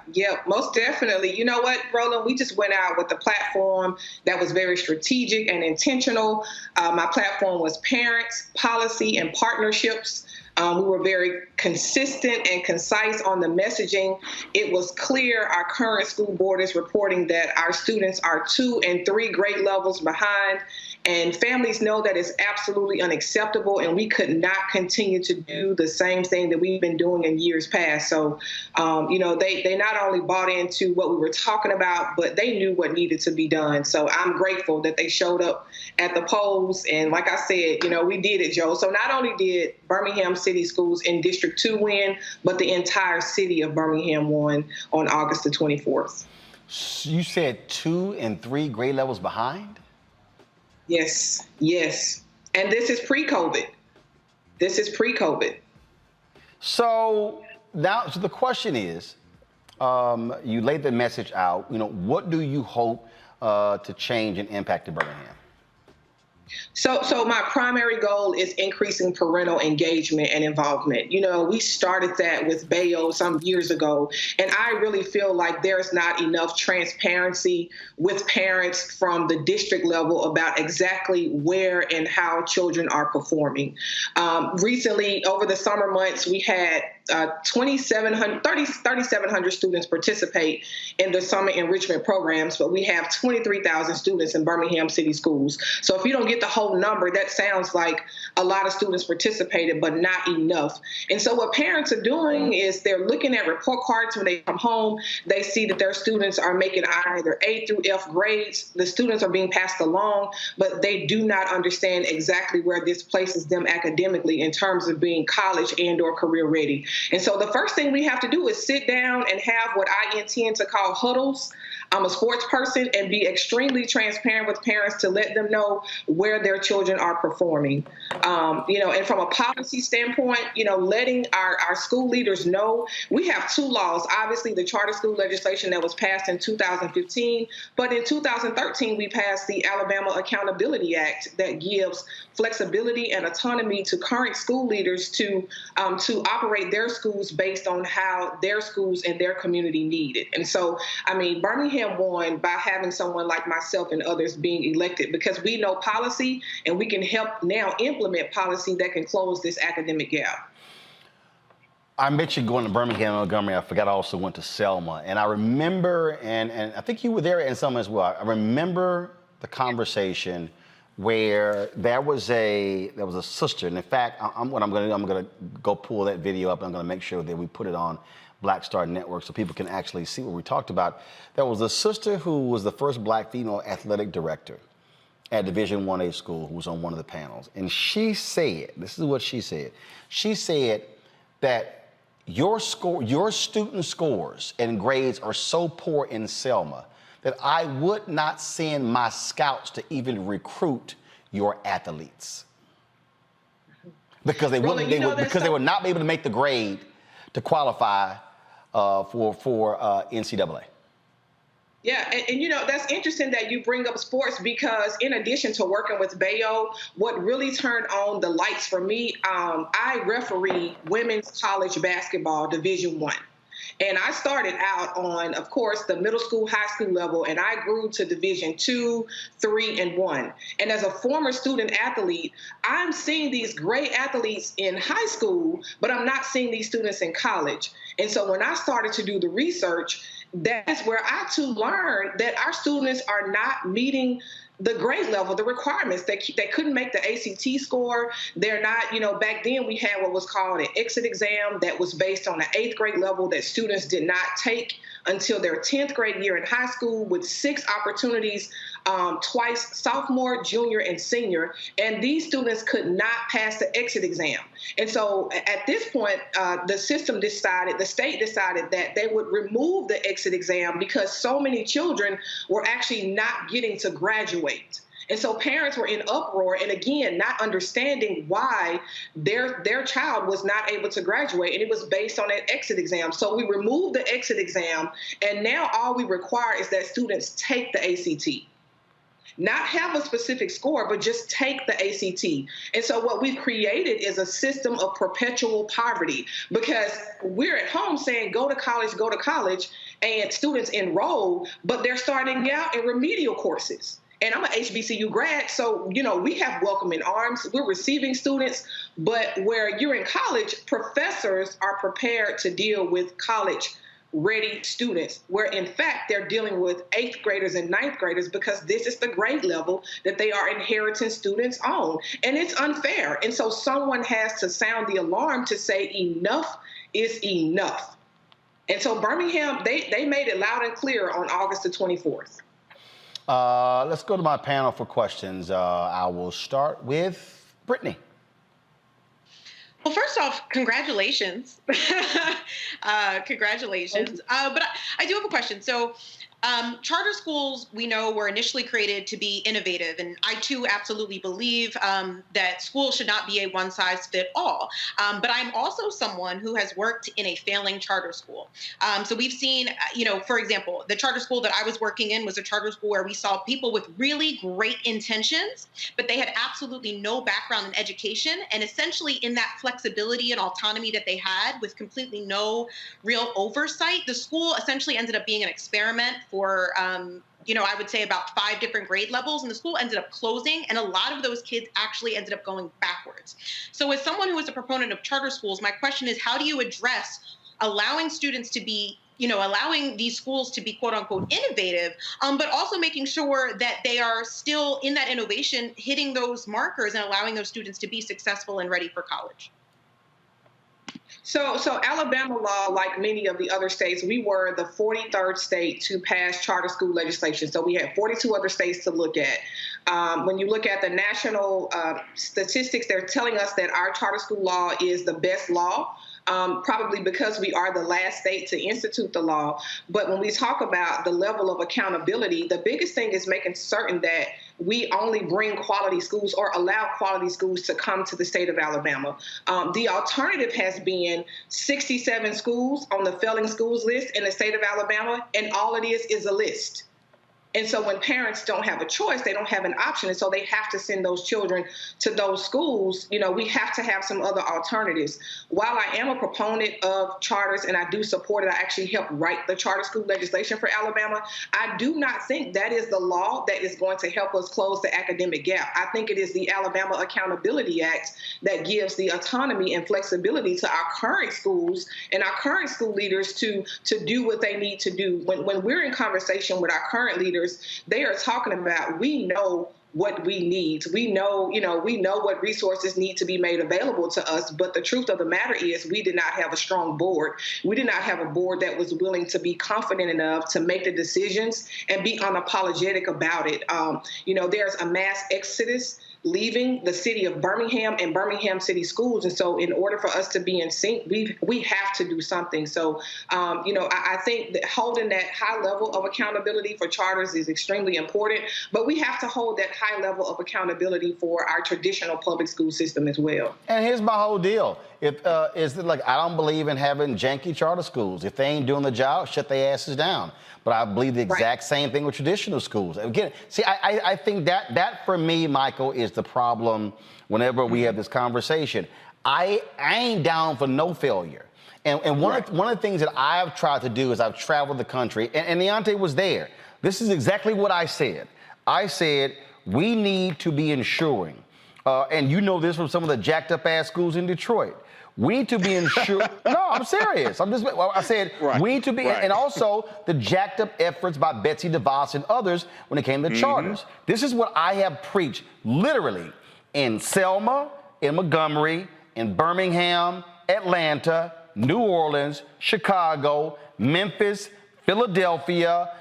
most definitely. You know what, Roland, we just went out with a platform that was very strategic and intentional. My platform was parents, policy, and partnerships. We were very consistent and concise on the messaging. It was clear our current school board is reporting that our students are 2 and 3 grade levels behind. And families know that it's absolutely unacceptable, and we could not continue to do the same thing that we've been doing in years past. So, they not only bought into what we were talking about, but they knew what needed to be done. So I'm grateful that they showed up at the polls. And like I said, we did it, Joe. So not only did Birmingham City Schools in District 2 win, but the entire city of Birmingham won on August the 24th. You said 2 and 3 grade levels behind? Yes. And this is pre-COVID. So now, the question is, you laid the message out. What do you hope to change and impact in Birmingham? So my primary goal is increasing parental engagement and involvement. We started that with Bayo some years ago, and I really feel like there's not enough transparency with parents from the district level about exactly where and how children are performing. Recently, over the summer months, we had 3,700 students participate in the summer enrichment programs, but we have 23,000 students in Birmingham City Schools. So if you don't get the whole number, that sounds like a lot of students participated, but not enough. And so what parents are doing is they're looking at report cards when they come home. They see that their students are making either A through F grades. The students are being passed along, but they do not understand exactly where this places them academically in terms of being college and or career ready. And so the first thing we have to do is sit down and have what I intend to call huddles. I'm a sports person, and be extremely transparent with parents to let them know where their children are performing. And from a policy standpoint, letting our school leaders know. We have 2 laws. Obviously, the charter school legislation that was passed in 2015, but in 2013, we passed the Alabama Accountability Act that gives flexibility and autonomy to current school leaders to operate their schools based on how their schools and their community need it. And so, Birmingham won by having someone like myself and others being elected, because we know policy and we can help now implement policy that can close this academic gap. I mentioned going to Birmingham, Montgomery. I forgot I also went to Selma. And I remember, and I think you were there in Selma as well. I remember the conversation where there was a sister. And in fact, I'm gonna go pull that video up. And I'm gonna make sure that we put it on Black Star Network so people can actually see what we talked about. There was a sister who was the first Black female athletic director at Division 1A school who was on one of the panels. And she said, this is what she said. She said that your student scores and grades are so poor in Selma that I would not send my scouts to even recruit your athletes because they would not be able to make the grade to qualify for NCAA. Yeah, and that's interesting that you bring up sports, because in addition to working with Bayo, what really turned on the lights for me, I referee women's college basketball Division I. And I started out on, of course, the middle school, high school level, and I grew to Division 2, 3, and 1. And as a former student athlete, I'm seeing these great athletes in high school, but I'm not seeing these students in college. And so when I started to do the research, that's where I too learned that our students are not meeting the grade level, the requirements. They couldn't make the ACT score. They're not, back then we had what was called an exit exam that was based on an 8th grade level that students did not take until their 10th grade year in high school, with 6 opportunities, twice sophomore, junior, and senior. And these students could not pass the exit exam. And so at this point, the state decided that they would remove the exit exam because so many children were actually not getting to graduate. And so parents were in uproar, and again, not understanding why their child was not able to graduate, and it was based on that exit exam. So we removed the exit exam, and now all we require is that students take the ACT. Not have a specific score, but just take the ACT. And so what we've created is a system of perpetual poverty, because we're at home saying, go to college, and students enroll, but they're starting out in remedial courses. And I'm an HBCU grad, so, we have welcoming arms. We're receiving students, but where you're in college, professors are prepared to deal with college ready students, where in fact they're dealing with 8th graders and 9th graders because this is the grade level that they are inheriting students on. And it's unfair. And so someone has to sound the alarm to say enough is enough. And so Birmingham, they made it loud and clear on August the 24th. Let's go to my panel for questions. I will start with Brittany. Well, first off, congratulations. Congratulations. But I do have a question. So charter schools, we know, were initially created to be innovative. And I, too, absolutely believe that schools should not be a one-size-fits-all. But I'm also someone who has worked in a failing charter school. So we've seen, for example, the charter school that I was working in was a charter school where we saw people with really great intentions, but they had absolutely no background in education. And essentially in that flexibility and autonomy that they had with completely no real oversight, the school essentially ended up being an experiment for, I would say about 5 different grade levels, and the school ended up closing, and a lot of those kids actually ended up going backwards. So as someone who is a proponent of charter schools, my question is, how do you address allowing students to be, allowing these schools to be quote unquote innovative, but also making sure that they are still in that innovation, hitting those markers and allowing those students to be successful and ready for college? So Alabama law, like many of the other states, we were the 43rd state to pass charter school legislation. So we had 42 other states to look at. When you look at the national statistics, they're telling us that our charter school law is the best law. Probably because we are the last state to institute the law. But when we talk about the level of accountability, the biggest thing is making certain that we only bring quality schools or allow quality schools to come to the state of Alabama. The alternative has been 67 schools on the failing schools list in the state of Alabama, and all it is a list. And so when parents don't have a choice, they don't have an option. And so they have to send those children to those schools. We have to have some other alternatives. While I am a proponent of charters and I do support it, I actually helped write the charter school legislation for Alabama. I do not think that is the law that is going to help us close the academic gap. I think it is the Alabama Accountability Act that gives the autonomy and flexibility to our current schools and our current school leaders to do what they need to do. When we're in conversation with our current leaders, they are talking about, we know what we need. We know what resources need to be made available to us. But the truth of the matter is we did not have a strong board. We did not have a board that was willing to be confident enough to make the decisions and be unapologetic about it. There's a mass exodus leaving the city of Birmingham and Birmingham city schools. And so in order for us to be in sync, we have to do something. So, I think that holding that high level of accountability for charters is extremely important, but we have to hold that high level of accountability for our traditional public school system as well. And here's my whole deal. I don't believe in having janky charter schools. If they ain't doing the job, shut their asses down. But I believe the exact same thing with traditional schools. Again, see, I think that for me, Michael, is the problem whenever we have this conversation. I ain't down for no failure. And one of the things that I've tried to do is I've traveled the country, and Daunte was there. This is exactly what I said. I said, we need to be ensuring, and you know this from some of the jacked up ass schools in Detroit. We need to be ensured. No, I'm serious. I said we need to be, and also the jacked up efforts by Betsy DeVos and others when it came to charters. This is what I have preached, literally, in Selma, in Montgomery, in Birmingham, Atlanta, New Orleans, Chicago, Memphis, Philadelphia,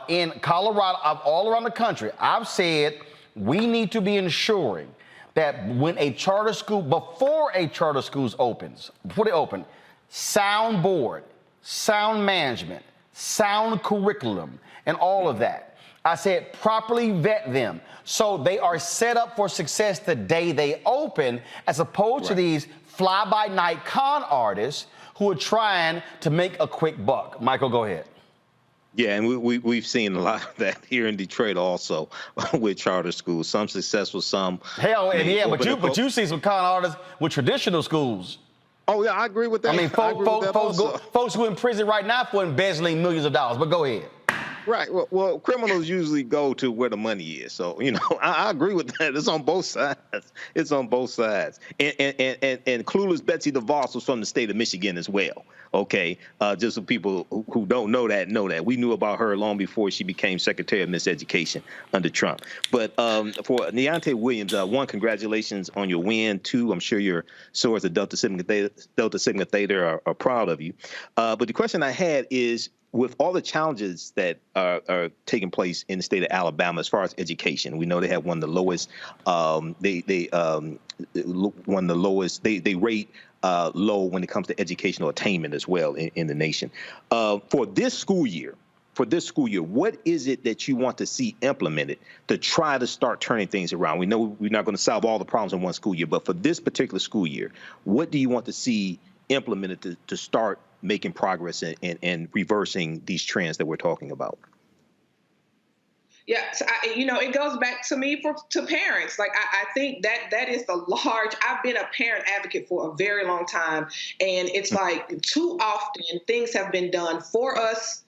in Colorado, all around the country. I've said we need to be ensuring that when a charter school, before a charter school opens, before they open, sound board, sound management, sound curriculum, and all of that. I said properly vet them so they are set up for success the day they open, as opposed to these fly-by-night con artists who are trying to make a quick buck. Michael, go ahead. Yeah, and we've seen a lot of that here in Detroit also with charter schools. Some successful, some. Hell, yeah, but you see some con artists with traditional schools. Oh yeah, I agree with that. I mean, folks who are in prison right now for embezzling millions of dollars. But go ahead. Right. Well, criminals usually go to where the money is. So, I agree with that. It's on both sides. It's on both sides. And Clueless Betsy DeVos was from the state of Michigan as well. Okay. Just so people who don't know that know that. We knew about her long before she became Secretary of Miseducation under Trump. But for Daunte Williams, one, congratulations on your win. Two, I'm sure your source at Delta Sigma Theta are proud of you. But the question I had is, with all the challenges that are taking place in the state of Alabama as far as education, we know they have one of the lowest. They rate low when it comes to educational attainment as well in the nation. For this school year, what is it that you want to see implemented to try to start turning things around? We know we're not going to solve all the problems in one school year, but for this particular school year, what do you want to see implemented to start making progress and reversing these trends that we're talking about? Yeah, so it goes back to me to parents. Like, I think that is the large. I've been a parent advocate for a very long time, and it's like too often things have been done for us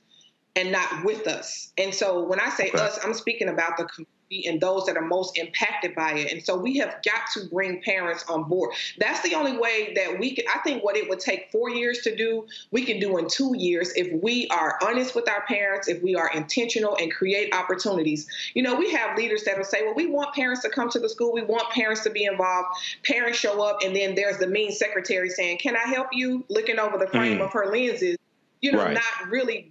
and not with us. And so when I say us, I'm speaking about the community and those that are most impacted by it. And so we have got to bring parents on board. That's the only way that we can. I think what it would take 4 years to do, we can do in 2 years if we are honest with our parents, if we are intentional and create opportunities. We have leaders that will say, well, we want parents to come to the school. We want parents to be involved. Parents show up, and then there's the mean secretary saying, can I help you? Looking over the frame of her lenses, not really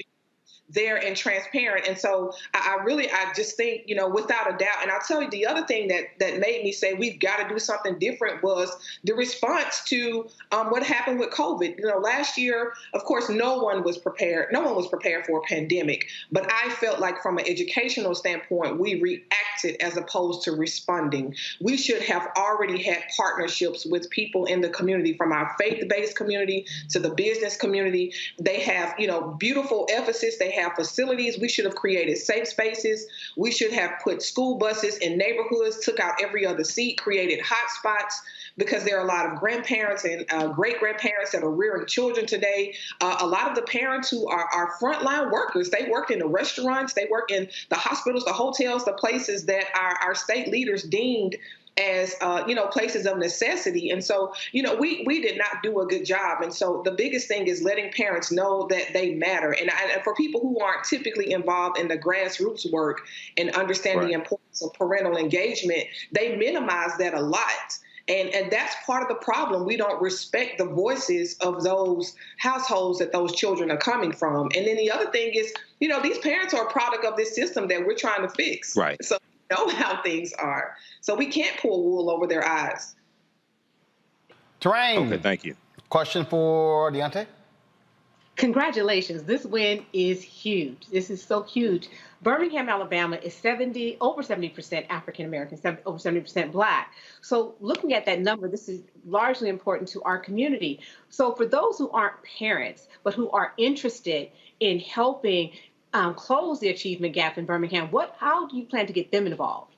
there and transparent. And so I just think, without a doubt, and I'll tell you the other thing that made me say we've got to do something different was the response to what happened with COVID. Last year, of course, no one was prepared. No one was prepared for a pandemic. But I felt like from an educational standpoint, we reacted as opposed to responding. We should have already had partnerships with people in the community, from our faith-based community to the business community. They have, beautiful emphasis. They have facilities. We should have created safe spaces. We should have put school buses in neighborhoods, took out every other seat, created hot spots, because there are a lot of grandparents and great-grandparents that are rearing children today. A lot of the parents who are frontline workers, they work in the restaurants, they work in the hospitals, the hotels, the places that our state leaders deemed as, places of necessity. And so, we did not do a good job. And so the biggest thing is letting parents know that they matter. And for people who aren't typically involved in the grassroots work and understanding the importance of parental engagement, they minimize that a lot. And that's part of the problem. We don't respect the voices of those households that those children are coming from. And then the other thing is, these parents are a product of this system that we're trying to fix. Right. So know how things are. So we can't pull wool over their eyes. Terrain. Okay, thank you. Question for Daunte? Congratulations. This win is huge. This is so huge. Birmingham, Alabama is over 70% African American, over 70% Black. So looking at that number, this is largely important to our community. So for those who aren't parents, but who are interested in helping close the achievement gap in Birmingham, how do you plan to get them involved?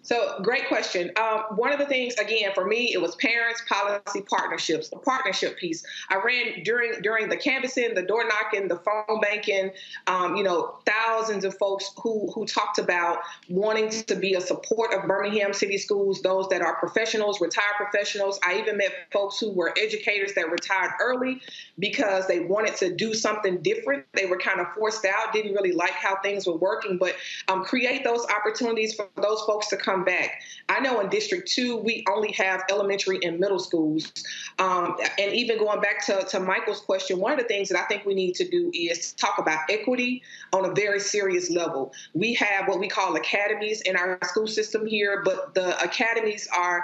So great question. One of the things, again, for me, it was parents, policy, partnerships, the partnership piece. I ran during the canvassing, the door knocking, the phone banking, thousands of folks who talked about wanting to be a support of Birmingham City Schools, those that are professionals, retired professionals. I even met folks who were educators that retired early because they wanted to do something different. They were kind of forced out, didn't really like how things were working, but create those opportunities for those folks to come back. I know in District 2, we only have elementary and middle schools. And even going back to Michael's question, one of the things that I think we need to do is talk about equity on a very serious level. We have what we call academies in our school system here, but the academies are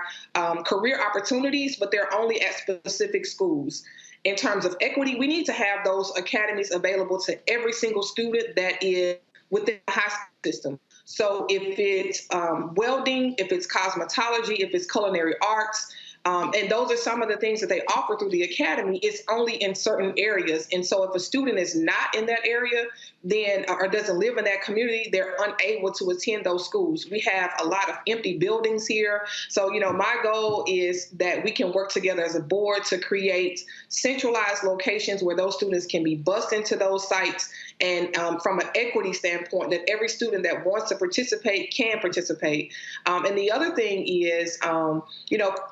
career opportunities, but they're only at specific schools. In terms of equity, we need to have those academies available to every single student that is within the high school system. So if it's welding, if it's cosmetology, if it's culinary arts, and those are some of the things that they offer through the academy, it's only in certain areas. And so if a student is not in that area, then or doesn't live in that community, they're unable to attend those schools. We have a lot of empty buildings here. So, my goal is that we can work together as a board to create centralized locations where those students can be bused into those sites. And from an equity standpoint, that every student that wants to participate can participate. And the other thing is,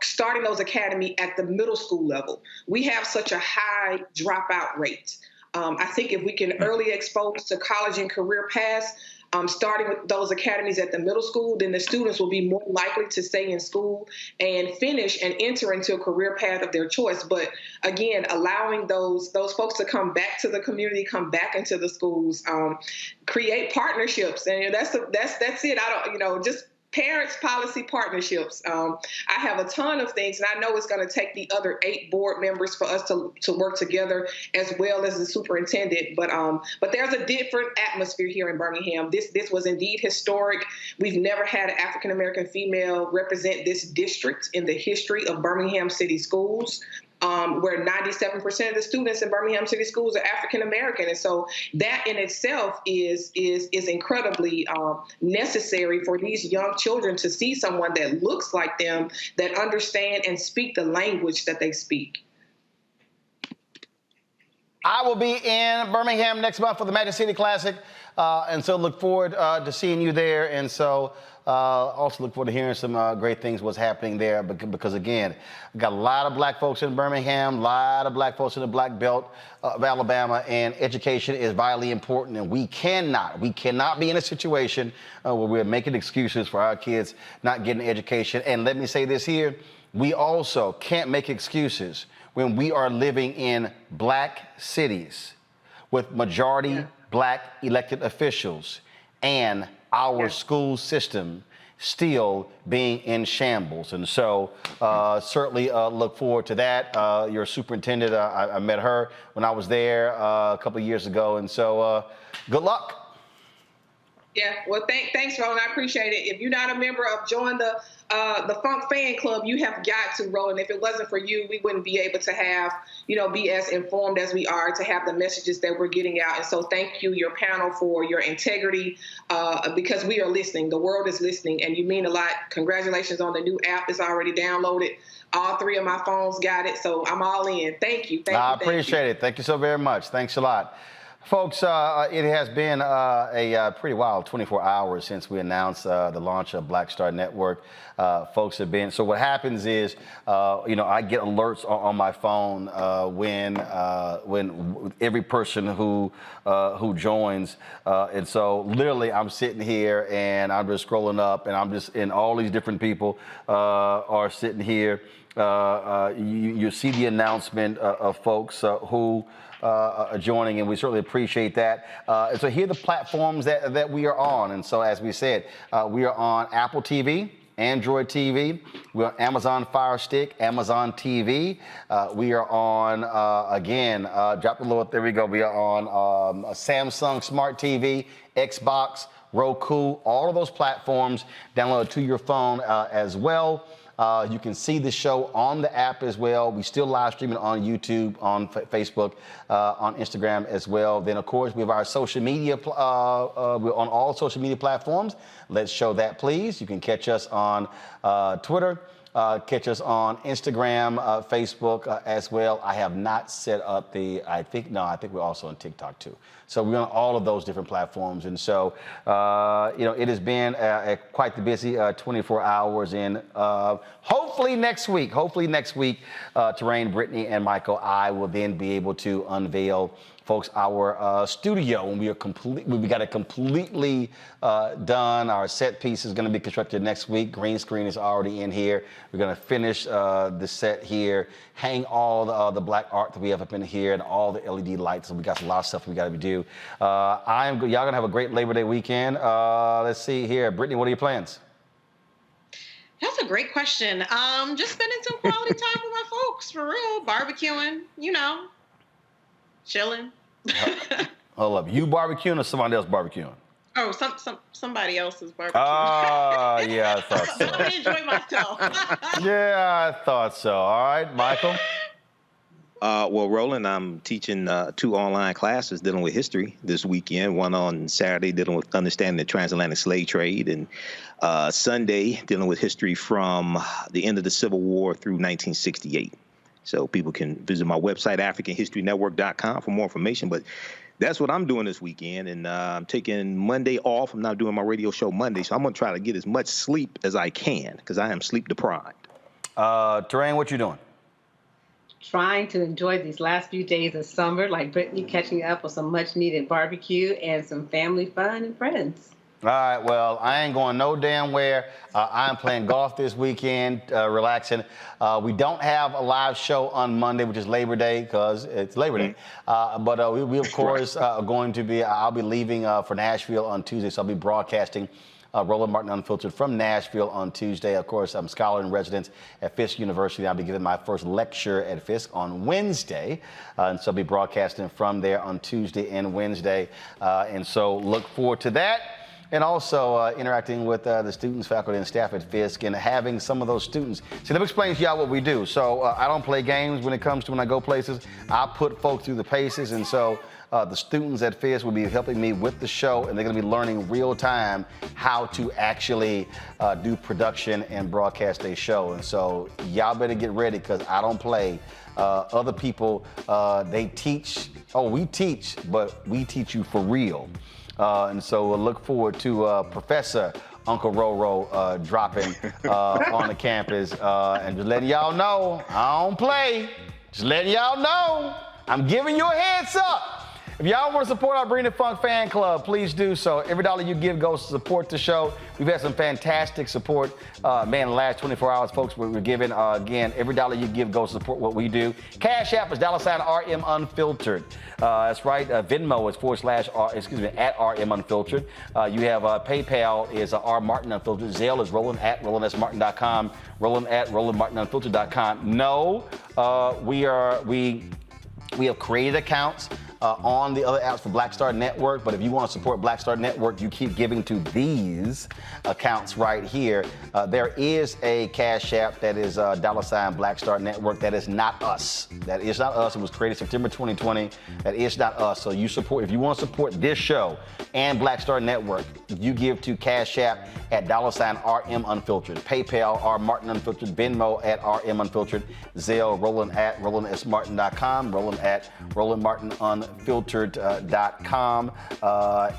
starting those academies at the middle school level. We have such a high dropout rate. I think if we can early expose to college and career paths, starting with those academies at the middle school, then the students will be more likely to stay in school and finish and enter into a career path of their choice. But again, allowing those folks to come back to the community, come back into the schools, create partnerships, and that's it. I don't, just parents policy partnerships. I have a ton of things, and I know it's going to take the other 8 board members for us to work together, as well as the superintendent. But there's a different atmosphere here in Birmingham. This was indeed historic. We've never had an African American female represent this district in the history of Birmingham City Schools. Where 97% of the students in Birmingham City Schools are African American, and so that in itself is incredibly necessary for these young children to see someone that looks like them, that understand and speak the language that they speak. I will be in Birmingham next month for the Magic City Classic, and so look forward to seeing you there. And so also look forward to hearing some great things, what's happening there, because again, we got a lot of black folks in Birmingham, a lot of black folks in the Black Belt of Alabama, and education is vitally important, and we cannot be in a situation where we're making excuses for our kids not getting education. And let me say this here, we also can't make excuses when we are living in black cities with majority black elected officials and our school system still being in shambles. And so certainly look forward to that. Your superintendent, I met her when I was there a couple of years ago. And so good luck. Yeah, well, thanks, Roland. I appreciate it. If you're not a member of Join the Funk Fan Club, you have got to, Roland. If it wasn't for you, we wouldn't be able to have, be as informed as we are, to have the messages that we're getting out. And so thank you, your panel, for your integrity, because we are listening. The world is listening, and you mean a lot. Congratulations on the new app. It's already downloaded. All 3 of my phones got it, so I'm all in. Thank you. I appreciate it. Thank you so very much. Thanks a lot. Folks, it has been a pretty wild 24 hours since we announced the launch of Black Star Network. Folks have been, so what happens is, I get alerts on my phone when every person who joins. And so literally I'm sitting here and I'm just scrolling up, and all these different people are sitting here. You see the announcement of folks who joining, and we certainly appreciate that. And so here are the platforms that we are on. And so, as we said, we are on Apple TV, Android TV. We're on Amazon Fire Stick, Amazon TV. We are on, again, drop the low, there we go. We are on Samsung Smart TV, Xbox, Roku, all of those platforms downloaded to your phone as well. You can see the show on the app as well. We still live streaming on YouTube, on Facebook, on Instagram as well. Then, of course, we have our social media. We're on all social media platforms. Let's show that, please. You can catch us on Twitter. Catch us on Instagram, Facebook as well. I have not set up I think we're also on TikTok too. So we're on all of those different platforms. And so, it has been quite the busy 24 hours. And hopefully next week, Terrain, Brittany, and Michael, I will then be able to unveil, folks, our studio when we got it completely done. Our set piece is going to be constructed next week. Green screen is already in here. We're going to finish the set here, hang all the black art that we have up in here, and all the LED lights. So we got a lot of stuff we got to do. Y'all gonna have a great Labor Day weekend. Let's see here, Brittany, what are your plans? That's a great question. Just spending some quality time with my folks, for real. Barbecuing, chilling. Hold up, you barbecuing or somebody else barbecuing? Oh, somebody else's barbecuing. Oh, yeah, I thought so. I enjoy myself. Yeah, I thought so. All right, Michael. Well, Roland, I'm teaching 2 online classes dealing with history this weekend. One on Saturday dealing with understanding the transatlantic slave trade, and Sunday dealing with history from the end of the Civil War through 1968. So people can visit my website, AfricanHistoryNetwork.com, for more information. But that's what I'm doing this weekend, and I'm taking Monday off. I'm not doing my radio show Monday, so I'm going to try to get as much sleep as I can because I am sleep deprived. Terrain, what you doing? Trying to enjoy these last few days of summer, like Brittany, catching up with some much-needed barbecue and some family fun and friends. All right, well, I ain't going no damn where. I'm playing golf this weekend, relaxing. We don't have a live show on Monday, which is Labor Day, because it's Labor Day. But we of course, are going to be, I'll be leaving for Nashville on Tuesday, so I'll be broadcasting Roland Martin Unfiltered from Nashville on Tuesday. Of course, I'm scholar in residence at Fisk University. I'll be giving my first lecture at Fisk on Wednesday. And so I'll be broadcasting from there on Tuesday and Wednesday. And so look forward to that. And also interacting with the students, faculty, and staff at Fisk, and having some of those students. See, let me explain to y'all what we do. So I don't play games when it comes to when I go places. I put folks through the paces, and so the students at Fisk will be helping me with the show, and they're going to be learning real time how to actually do production and broadcast a show. And so y'all better get ready, because I don't play. Other people, they teach. Oh, we teach, but we teach you for real. And so we'll look forward to Professor Uncle Roro dropping on the campus and just letting y'all know I don't play. Just letting y'all know I'm giving you a heads up. If y'all want to support our Bring the Funk fan club, please do so. Every dollar you give goes to support the show. We've had some fantastic support. Man, the last 24 hours, folks, we're giving, again, every dollar you give goes to support what we do. Cash App is $RM Unfiltered. That's right. Venmo is @ RM Unfiltered. You have PayPal is R Martin Unfiltered. Zelle is Roland at RolandSMartin.com. Roland at RolandMartinUnfiltered.com. No, we have created accounts on the other apps for Black Star Network, but if you want to support Black Star Network, you keep giving to these accounts right here. There is a Cash App that is $ Black Star Network. That is not us. That is not us. It was created September 2020. That is not us. So if you want to support this show and Black Star Network, you give to Cash App at $ RM Unfiltered. PayPal, R Martin Unfiltered. Venmo at RM Unfiltered. Zelle, Roland at RolandSMartin.com. Roland at RolandMartinUnfiltered.com.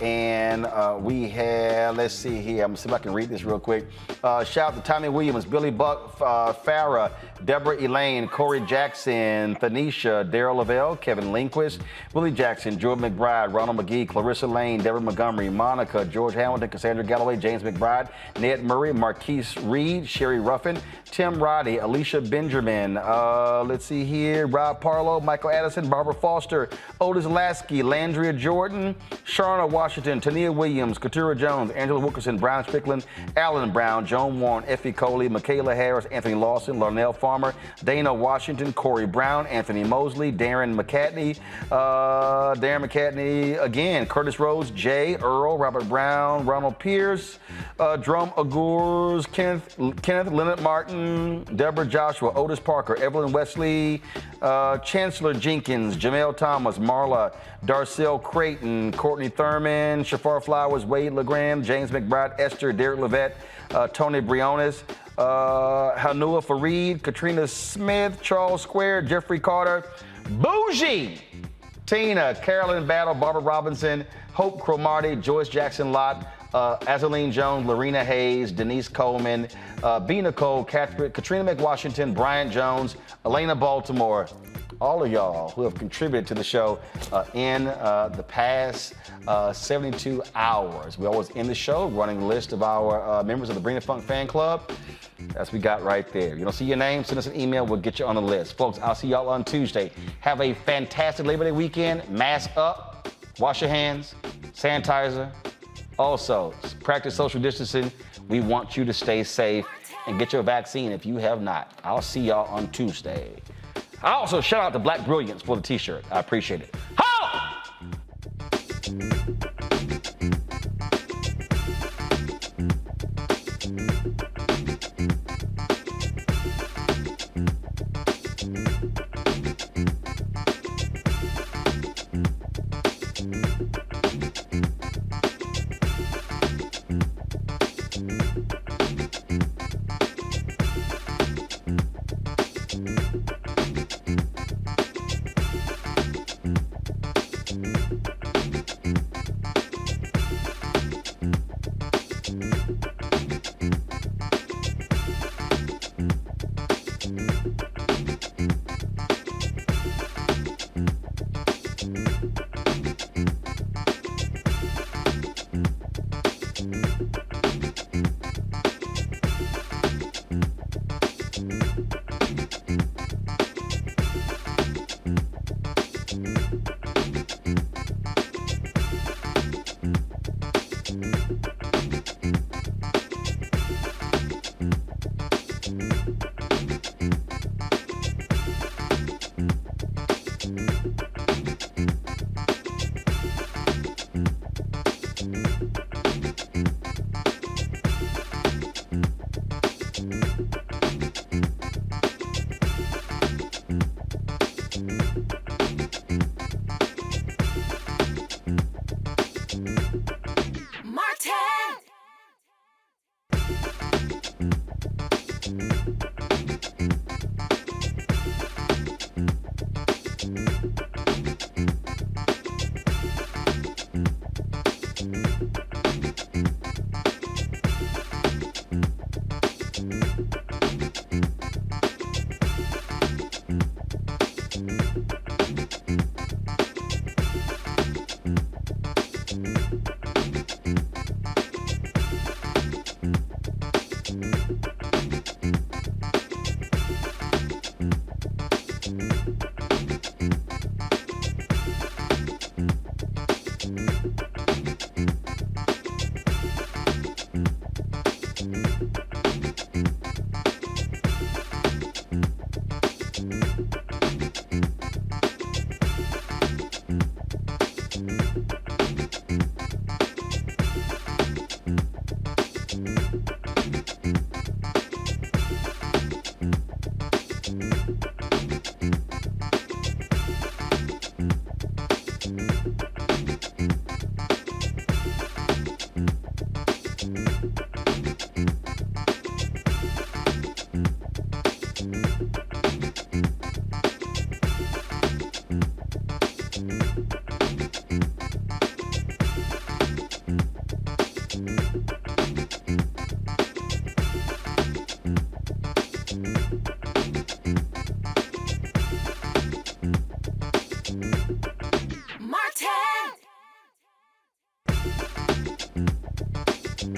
And we have, let's see here. I'm going to see if I can read this real quick. Shout out to Tommy Williams, Billy Buck, Farah, Deborah Elaine, Corey Jackson, Thanisha, Daryl Lavelle, Kevin Lindquist, Willie Jackson, Jordan McBride, Ronald McGee, Clarissa Lane, Deborah Montgomery, Monica, George Hamilton, Cassandra Galloway, James McBride, Ned Murray, Marquise Reed, Sherry Ruffin, Tim Roddy, Alicia Benjamin, let's see here, Rob Parlow, Michael Addison, Barbara Foster, Otis Lasky, Landria Jordan, Sharna Washington, Tania Williams, Katura Jones, Angela Wilkerson, Brown Strickland, Alan Brown, Joan Warren, Effie Coley, Michaela Harris, Anthony Lawson, Larnell Farmer, Dana Washington, Corey Brown, Anthony Mosley, Darren McCatney again, Curtis Rhodes, Jay Earl, Robert Brown, Ronald Pierce, Drum Agurs, Kenneth Leonard Martin, Deborah Joshua, Otis Parker, Evelyn Wesley, Chancellor Jenkins, Jamel Thomas, Marla, Darcel Creighton, Courtney Thurman, Shafar Flowers, Wade LeGrand, James McBride, Esther, Derek Levette, Tony Briones, Hanua Fareed, Katrina Smith, Charles Square, Jeffrey Carter, Bougie, Tina, Carolyn Battle, Barbara Robinson, Hope Cromartie, Joyce Jackson Lott, Azaline Jones, Lorena Hayes, Denise Coleman, B. Nicole, Katrina McWashington, Brian Jones, Elena Baltimore, all of y'all who have contributed to the show in the past 72 hours. We always end the show running the list of our members of the Bring the Funk fan club. That's what we got right there. You don't see your name, send us an email, we'll get you on the list. Folks, I'll see y'all on Tuesday. Have a fantastic Labor Day weekend. Mask up, wash your hands, sanitizer. Also, practice social distancing. We want you to stay safe and get your vaccine if you have not. I'll see y'all on Tuesday. I also shout out to Black Brilliance for the t-shirt. I appreciate it. Holla!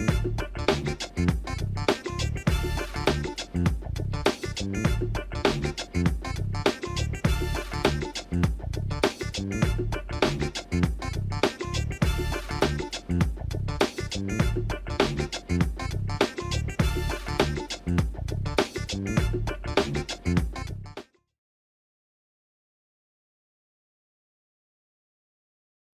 right back.